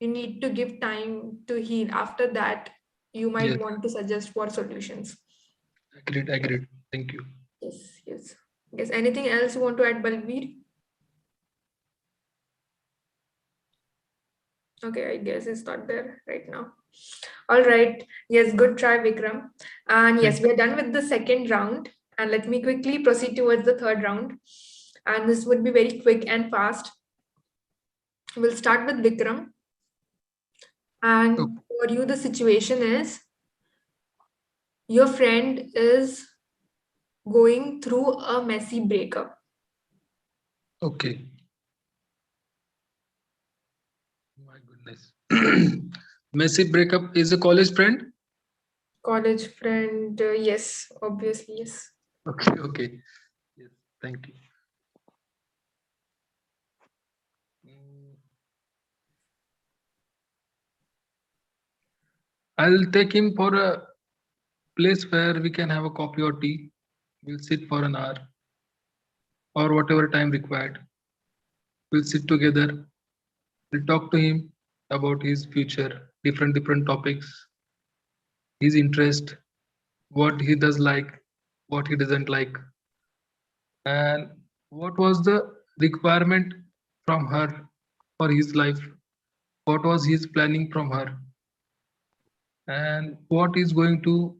You need to give time to heal. After that, you might Yes. want to suggest for solutions. Agreed, agreed. Thank you. Yes, yes. Yes. Anything else you want to add, Balveer? Okay, I guess it's not there right now. All right. Yes, good try, Vikram. And yes, we're done with the second round. And let me quickly proceed towards the third round. And this would be very quick and fast. We'll start with Vikram. And Okay. for you, the situation is your friend is going through a messy breakup. Okay. My goodness. Messy breakup is a college friend. College friend, yes, obviously, yes. Okay, okay. Yes, thank you. I'll take him for a place where we can have a coffee or tea. We'll sit for an hour or whatever time required. We'll sit together. We'll talk to him about his future, different topics, his interest, what he does like, what he doesn't like, and what was the requirement from her for his life, what was his planning from her, and what is going to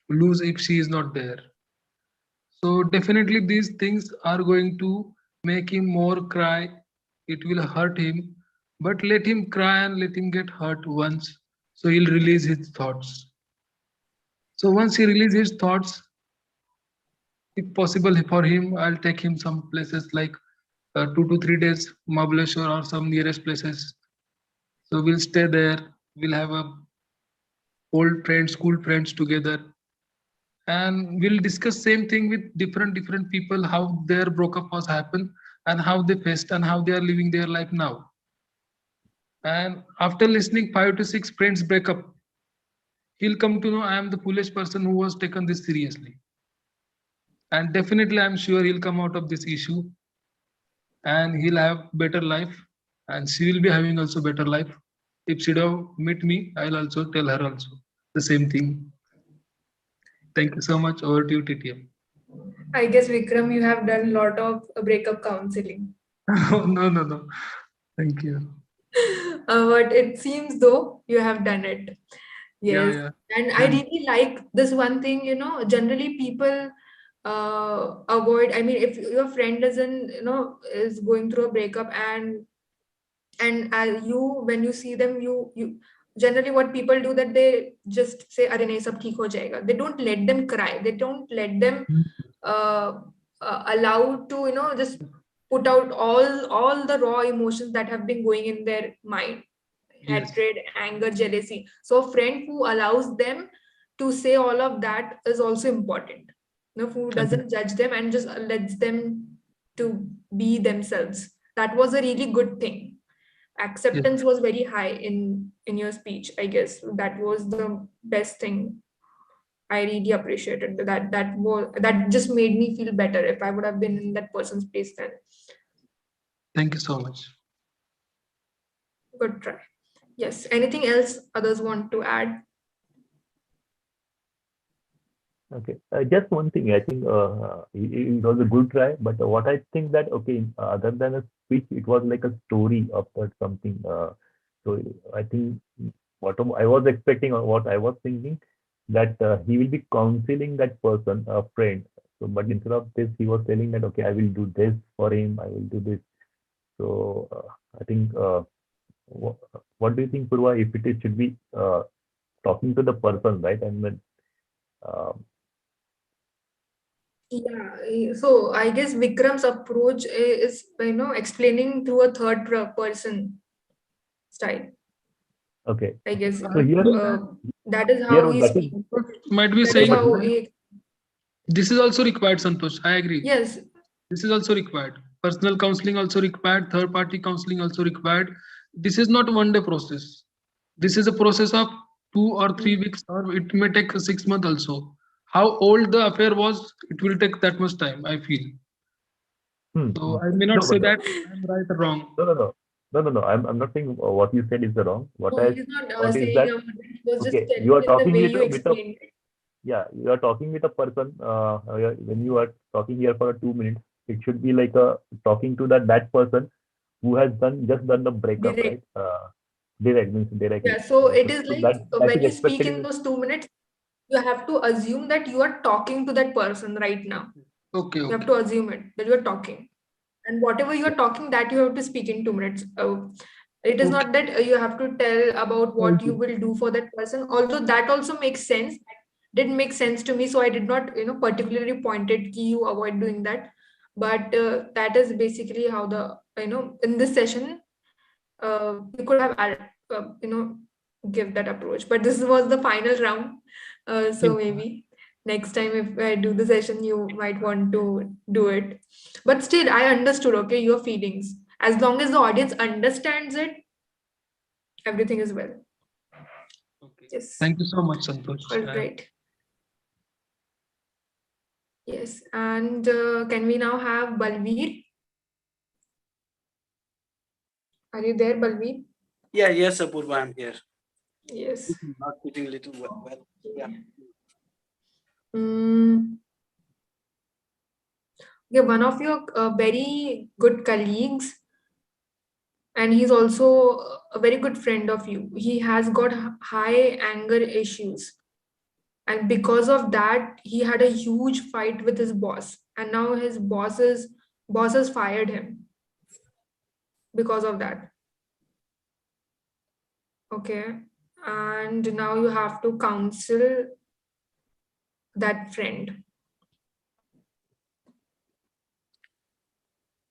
lose if she is not there. So definitely these things are going to make him more cry. It will hurt him, but let him cry and let him get hurt once, so he'll release his thoughts. So once he releases his thoughts, if possible for him, I'll take him some places like 2 to 3 days, Mahabaleshwar or some nearest places. So we'll stay there. We'll have a old friends, school friends together, and we'll discuss same thing with different people, how their breakup was happened and how they faced and how they are living their life now. And after listening 5 to 6 friends breakup, he'll come to know I am the foolish person who was taken this seriously. And definitely, I'm sure he'll come out of this issue and he'll have better life, and she will be having also better life. If she'd have met me, I'll also tell her also the same thing. Thank you so much. Over to you, TTM. I guess, Vikram, you have done a lot of breakup counseling. No, no, no. Thank you. But it seems though you have done it. Yeah, Yes. yeah. And I Then really like this one thing, generally people avoid. I mean, if your friend doesn't, is going through a breakup, and when you see them, you generally, what people do, that they just say, "Arey nahi, sab theek ho jayega." They don't let them cry. They don't let them uh, allowed to, just put out all the raw emotions that have been going in their mind: Yes. hatred, anger, jealousy. So a friend who allows them to say all of that is also important. Who doesn't judge them and just lets them to be themselves. That was a really good thing. Yes. Acceptance was very high in your speech. I guess that was the best thing. I really appreciated that just made me feel better. If I would have been in that person's place, then Thank you so much. good try. Yes. Anything else others want to add? Okay, just one thing. I think it was a good try, but what I think that, okay, other than a speech, it was like a story of that something. So I think what I was expecting, or what I was thinking, that he will be counseling that person, a friend. So, but instead of this, he was telling that, okay, I will do this for him. I will do this. So I think, what do you think, Purva? If it is, should be talking to the person, right? And then. Uh, Yeah. So I guess Vikram's approach is, explaining through a third person style. okay. I guess So here, that is how here he that is speaks. Might be That is okay, saying but how he. this is also required, Santosh. I agree. Yes. This is also required. Personal counseling also required. Third party counseling also required. This is not a one day process. This is a process of 2 or 3 weeks, or it may take 6 months also. How old the affair was, it will take that much time, I feel. So I may not no, say but that I'm right or wrong. no, no, no, no, no, no. I'm not saying what you said is the wrong. What No, I he's not want is saying that, about it. He was just okay, you telling are in the talking way with you with a, explained it. yeah, you are talking with a person. When you are talking here for 2 minutes, it should be like a talking to that person who has just done the breakup, right? Direct. Direct means directly. Yeah. So it So, is so like, that when is you speak expected in in. those 2 minutes, you have to assume that you are talking to that person right now. Okay, You have okay. to assume it that you are talking, and whatever you are talking, that you have to speak in 2 minutes. It is Okay. not that you have to tell about what Thank you you. will do for that person. Although that also makes sense. Didn't make sense to me, so I did not, particularly pointed ki you avoid doing that. But that is basically how the, in this session, we could have added, give that approach. But this was the final round, so Yes. maybe next time if I do the session, you might want to do it. But still, I understood, okay, your feelings. As long as the audience understands it, everything is well. Okay. Yes. Thank you so much, Santosh. All right. Yes. And can we now have Balveer? Are you there, Balveer? Yeah, yes, Apurva, I'm here. Yes. Not sitting little well. Yeah. Mm, yeah, one of your very good colleagues, and he's also a very good friend of you. He has got high anger issues, and because of that, he had a huge fight with his boss, and now his bosses fired him because of that. Okay, and now you have to counsel that friend.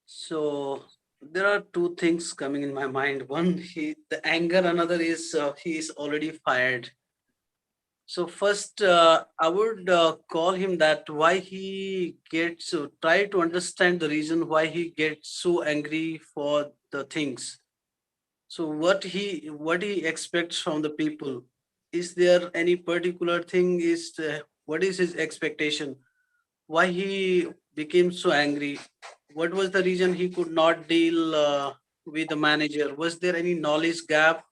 So there are two things coming in my mind. One, the anger. Another is he is already fired. So first, I would call him that why he gets try to understand the reason why he gets so angry for the things. So what he expects from the people. Is there any particular thing? What is his expectation? Why he became so angry? What was the reason he could not deal with the manager? Was there any knowledge gap,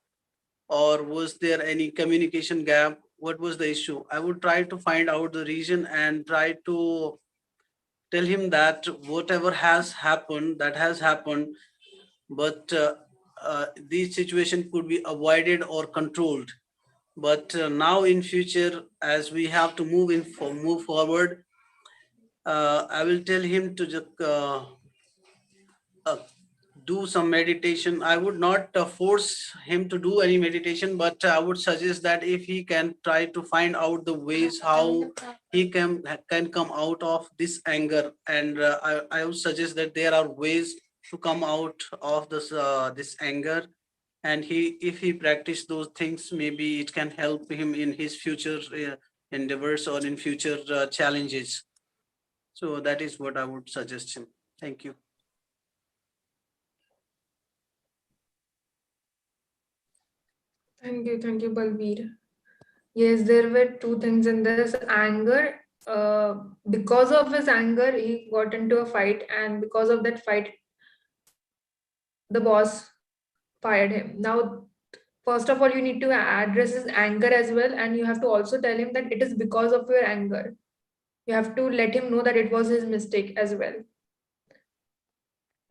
or was there any communication gap? What was the issue? I would try to find out the reason and try to tell him that whatever has happened, that has happened, but these situation could be avoided or controlled. But now in future, as we have to move forward, I will tell him to just do some meditation. I would not force him to do any meditation, but I would suggest that if he can try to find out the ways how he can come out of this anger, and I would suggest that there are ways to come out of this anger, and if he practice those things, maybe it can help him in his future endeavors or in future challenges. So that is what I would suggest him. Thank you. Thank you, Balveer. Yes, there were two things in this anger. Because of his anger, he got into a fight, and because of that fight, the boss fired him. Now, first of all, you need to address his anger as well, and you have to also tell him that it is because of your anger. You have to let him know that it was his mistake as well.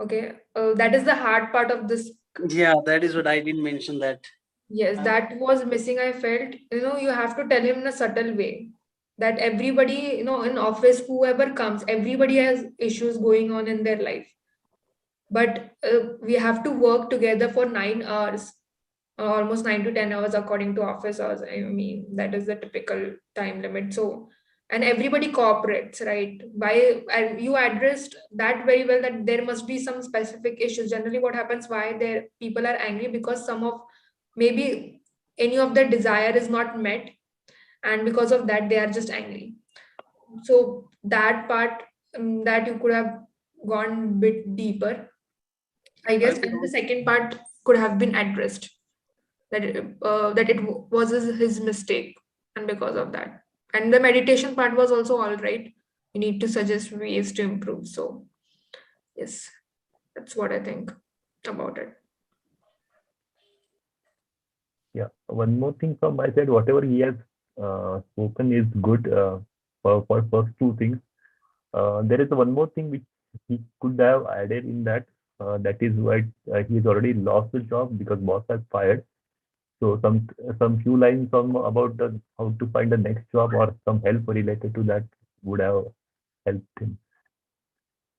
Okay, that is the hard part of this. Yeah, that is what I didn't mention that. Yes, that was missing. I felt, you have to tell him in a subtle way that everybody, in office, whoever comes, everybody has issues going on in their life. But we have to work together for 9 hours, almost 9 to 10 hours according to office hours. I mean, that is the typical time limit. So, and everybody cooperates, right? And you addressed that very well, that there must be some specific issues. Generally, what happens, why there people are angry, because maybe any of their desire is not met, and because of that they are just angry. So that part, that you could have gone a bit deeper, I guess. And the second part could have been addressed, that it was his mistake, and because of that. And the meditation part was also all right. You need to suggest ways to improve. So yes, that's what I think about it. Yeah, one more thing from my side, whatever he has spoken is good for first two things. There is one more thing which he could have added in that. That is why he's already lost the job because boss has fired. So some few lines from about how to find the next job or some help related to that would have helped him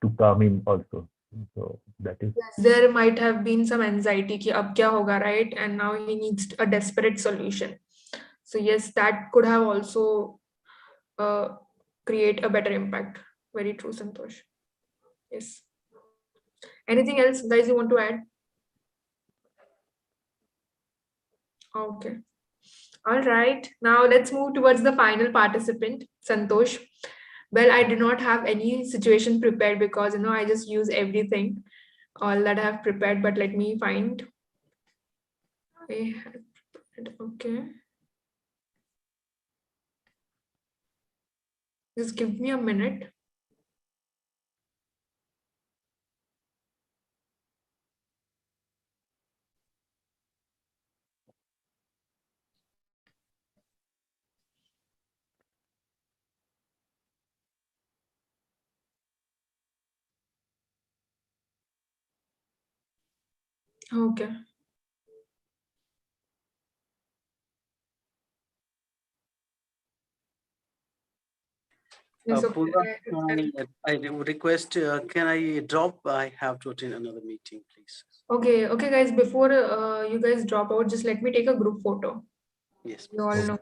to calm him also. So that is. Yes, there might have been some anxiety ki ab kya hoga, right? And now he needs a desperate solution. So yes, that could have also create a better impact. Very true, Santosh. Yes. Anything else, guys, you want to add? Okay. All right. Now let's move towards the final participant, Santosh. Well, I do not have any situation prepared because I just use everything, all that I have prepared. But let me find. I have prepared. Okay. Just give me a minute. Okay. Yes, okay. Poorva, I would request, can I drop? I have to attend another meeting, please. Okay, guys. Before you guys drop out, just let me take a group photo. Yes. You all know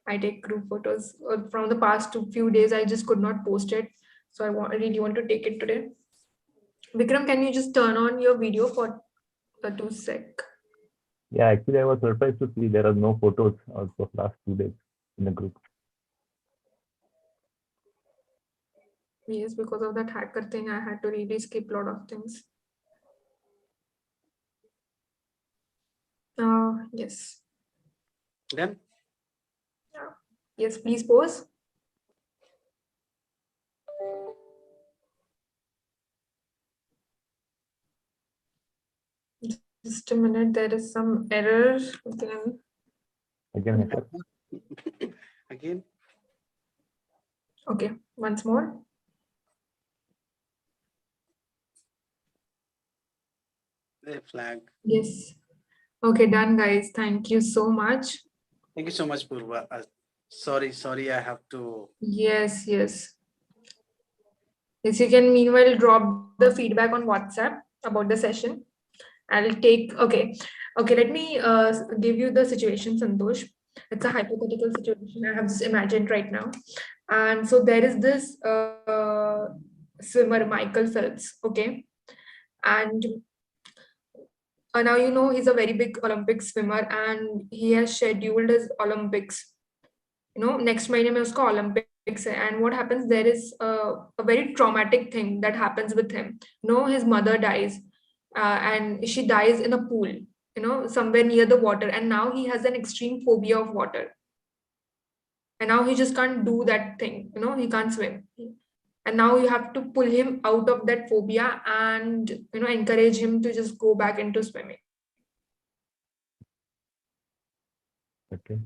I take group photos. From the past few days. I just could not post it, so I really want to take it today. Vikram, can you just turn on your video for 2 sec? Yeah, actually, I was surprised to see there are no photos also last 2 days in the group. Yes, because of that hacker thing, I had to really skip a lot of things. Yes. Done? Yes, please pause. Just a minute, there is some error. Again, Again? Okay, once more. The flag. Yes. Okay, done, guys. Thank you so much. Thank you so much, Poorva. Sorry, I have to. Yes. Yes, you can meanwhile drop the feedback on WhatsApp about the session. I'll take, okay, let me give you the situation, Santosh. It's a hypothetical situation I have just imagined right now. And so there is this swimmer, Michael Phelps, okay? And now you know he's a very big Olympic swimmer and he has scheduled his Olympics. You know, next month mein uska Olympics hai. And what happens, there is a very traumatic thing that happens with him. You know, his mother dies and she dies in a pool, you know, somewhere near the water. And now he has an extreme phobia of water. And now he just can't do that thing, you know, he can't swim. And now you have to pull him out of that phobia and, you know, encourage him to just go back into swimming. Okay.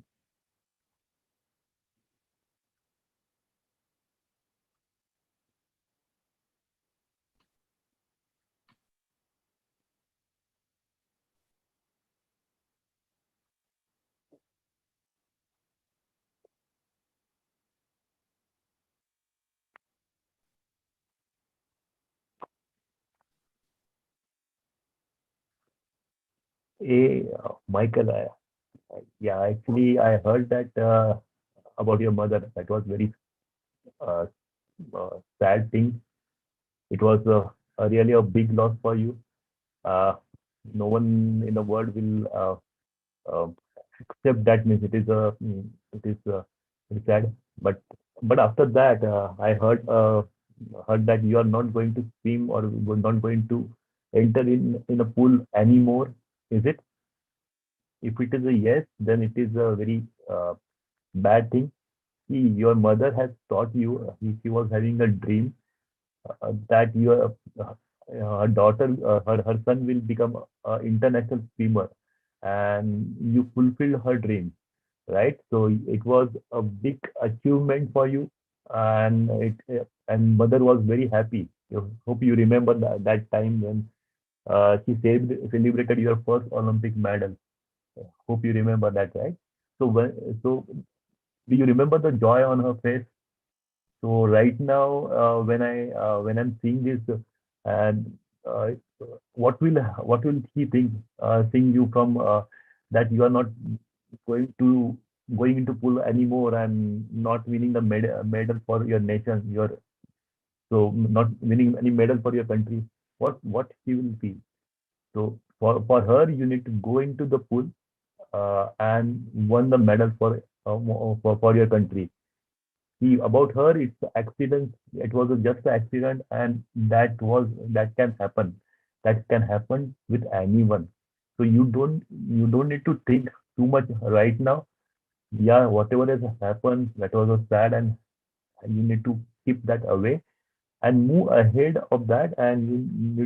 Michael, yeah, actually, I heard that about your mother. That was very uh, sad thing. It was really a big loss for you. Uh, no one in the world will uh, accept that. Means it is very sad. But after that, I heard that you are not going to swim or you're not going to enter in a pool anymore. Is it? If it is a yes, then it is a very bad thing. Your mother has taught you. She was having a dream that your her daughter, her son will become an international swimmer, and you fulfilled her dream, right? So it was a big achievement for you, and and mother was very happy. Hope you remember that time when she celebrated your first Olympic medal. Hope you remember that, right? So do you remember the joy on her face? So right now, when I'm seeing this, and uh, what will he think? Seeing you from that you are not going to going into pool anymore and not winning the medal for your nation, so not winning any medal for your country. What he will feel? So for her, you need to go into the pool and won the medal for your country. See, about her, it's accident. It was just an accident, and that can happen. That can happen with anyone. So you don't need to think too much right now. Yeah, whatever has happened, that was a sad, and you need to keep that away and move ahead of that, and you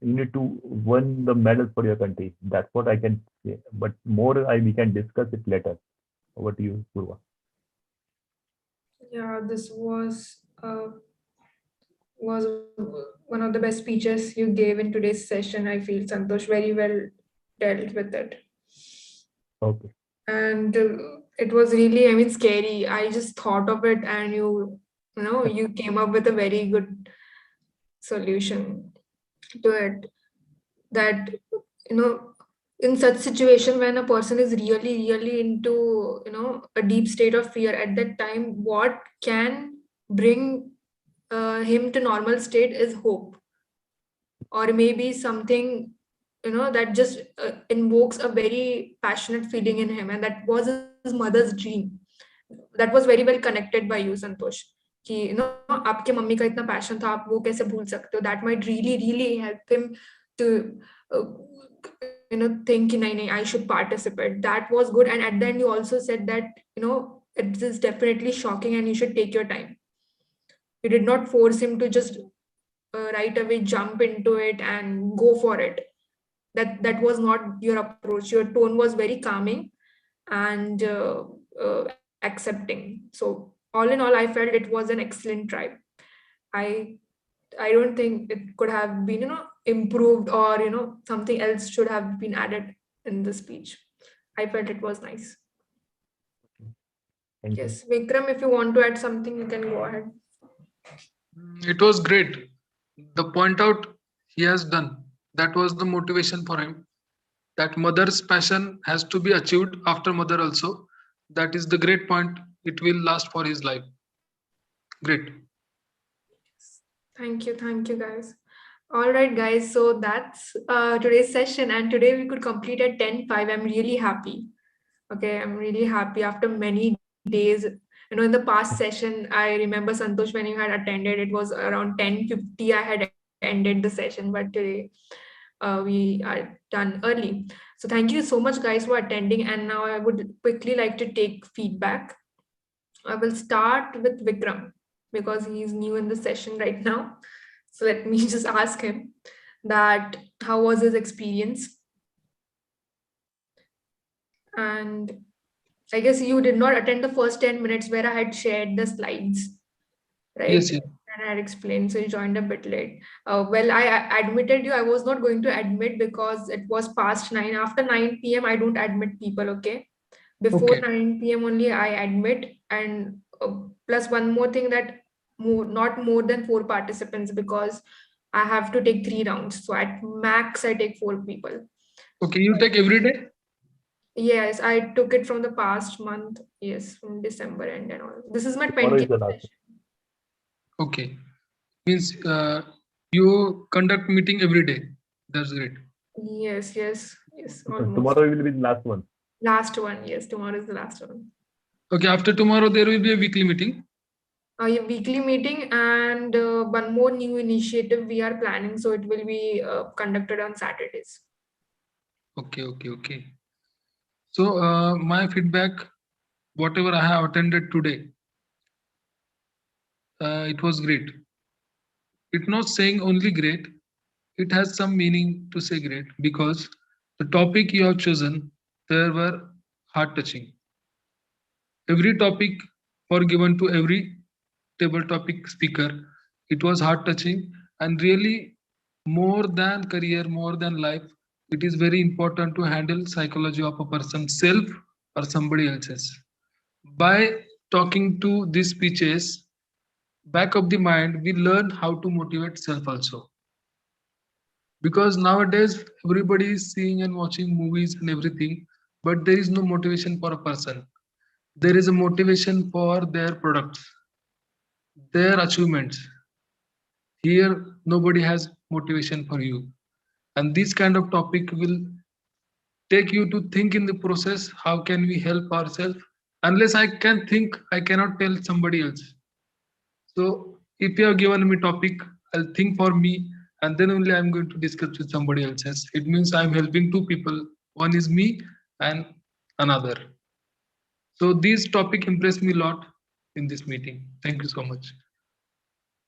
need to win the medal for your country. That's what I can say. But more, we can discuss it later. Over to you, Purva. Yeah, this was one of the best speeches you gave in today's session. I feel Santosh very well dealt with it. Okay. And it was really, I mean, scary. I just thought of it and you know, you came up with a very good solution to it. That, you know, in such situation when a person is really into, you know, a deep state of fear, at that time, what can bring him to normal state is hope, or maybe something, you know, that just invokes a very passionate feeling in him, and that was his mother's dream. That was very well connected by you, Santosh, कि you know आपके mummy का इतना passion था, आप वो कैसे भूल सकते हो. That might really help him to uh, you know, think कि नहीं नहीं, I should participate. That was good. And at the end you also said that, you know, it is definitely shocking and you should take your time. You did not force him to just right away jump into it and go for it. That was not your approach. Your tone was very calming and accepting. So all in all, I felt it was an excellent try. I i don't think it could have been, you know, improved, or you know, something else should have been added in the speech. I felt it was nice. Thank you. Yes, Vikram, if you want to add something, you can go ahead. It was great. The point out he has done, that was the motivation for him. That mother's passion has to be achieved after mother also. That is the great point. It will last for his life. Great. Thank you, guys. All right, guys. So that's today's session, and today we could complete at 10:05. I'm really happy. Okay, I'm really happy after many days. In the past session, I remember Santosh when you had attended, it was around 10:50. I had ended the session, but today we are done early. So thank you so much, guys, for attending. And now I would quickly like to take feedback. I will start with Vikram because he's new in the session right now. So let me just ask him that how was his experience? And I guess you did not attend the first 10 minutes where I had shared the slides, right? Yes, yes. And I had explained, so you joined a bit late. Well, I admitted you. I was not going to admit because it was past 9. After 9 p.m., I don't admit people, okay? Before Okay. 9 p.m. only, I admit. And plus one more thing that not more than 4 participants because I have to take 3 rounds. So at max, I take 4 people. Okay, you take every day? Yes, I took it from the past month. Yes, from December end and all. This is my Tomorrow 20th is the last. session. Okay. Means you conduct meeting every day. That's great. Yes, almost. Tomorrow will be the last one. Last one, yes, tomorrow is the last one. Okay, after tomorrow there will be a weekly meeting. A weekly meeting and one more new initiative we are planning. So it will be conducted on Saturdays. Okay, okay, okay. So my feedback, whatever I have attended today, it was great. It's not saying only great, it has some meaning to say great because the topic you have chosen, there were heart touching. Every topic were given to every table topic speaker. It was heart touching and really more than career, more than life. It is very important to handle psychology of a person's self or somebody else's. By talking to these speeches, back of the mind, we learn how to motivate self also. Because nowadays everybody is seeing and watching movies and everything, but there is no motivation for a person. There is a motivation for their products, their achievements. Here nobody has motivation for you, and this kind of topic will take you to think in the process, how can we help ourselves. Unless I can think, I cannot tell somebody else. So if you have given me topic, I'll think for me, and then only I'm going to discuss with somebody else's. It means I'm helping two people. One is me and another. So this topic impressed me a lot in this meeting. Thank you so much.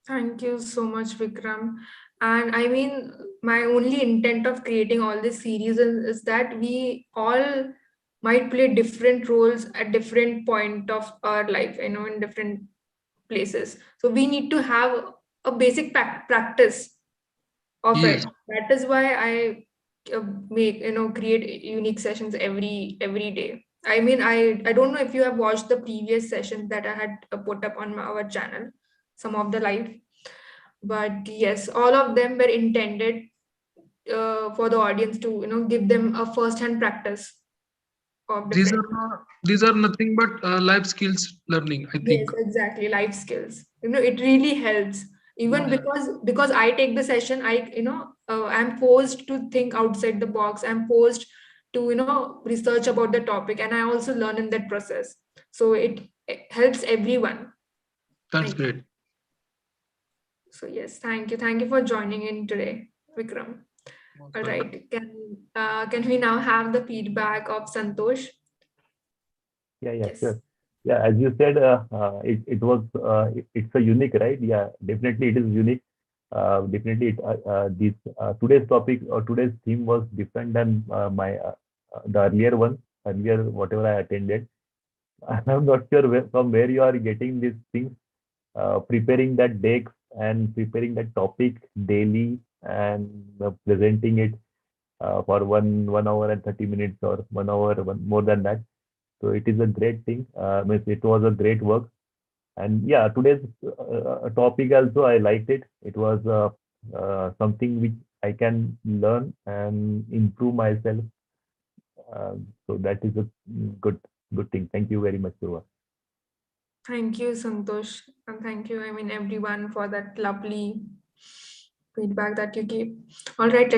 Thank you so much, Vikram. And I mean, my only intent of creating all this series is that we all might play different roles at different point of our life, in different places. So we need to have a basic practice of Yes. it. That is why I make create unique sessions every day. I mean, I don't know if you have watched the previous sessions that I had put up on our channel, some of the live, but yes, all of them were intended for the audience to give them a first hand practice of These different. are these are nothing but life skills learning, I Yes, think. exactly. Life skills. It really helps. Even Yeah. because I take the session, I'm forced to think outside the box. I'm forced to research about the topic, and I also learn in that process. So it helps everyone. That's Thank you. great. So yes, thank you for joining in today, Vikram. Most All welcome. right, can we now have the feedback of Santosh? Yeah, Yes. sure. Yeah, as you said, it was it's a unique, right? Yeah, definitely it is unique. Definitely, this today's topic or today's theme was different than my the earlier one, earlier whatever I attended. I'm not sure from where you are getting these things, preparing that deck and preparing that topic daily and presenting it for 1 hour and 30 minutes or 1 hour, more than that. So it is a great thing. Means it was a great work. And yeah, today's topic also, I liked it. It was something which I can learn and improve myself. So that is a good thing. Thank you very much, Poorva. Thank you, Santosh. And thank you, everyone, for that lovely feedback that you gave. All right,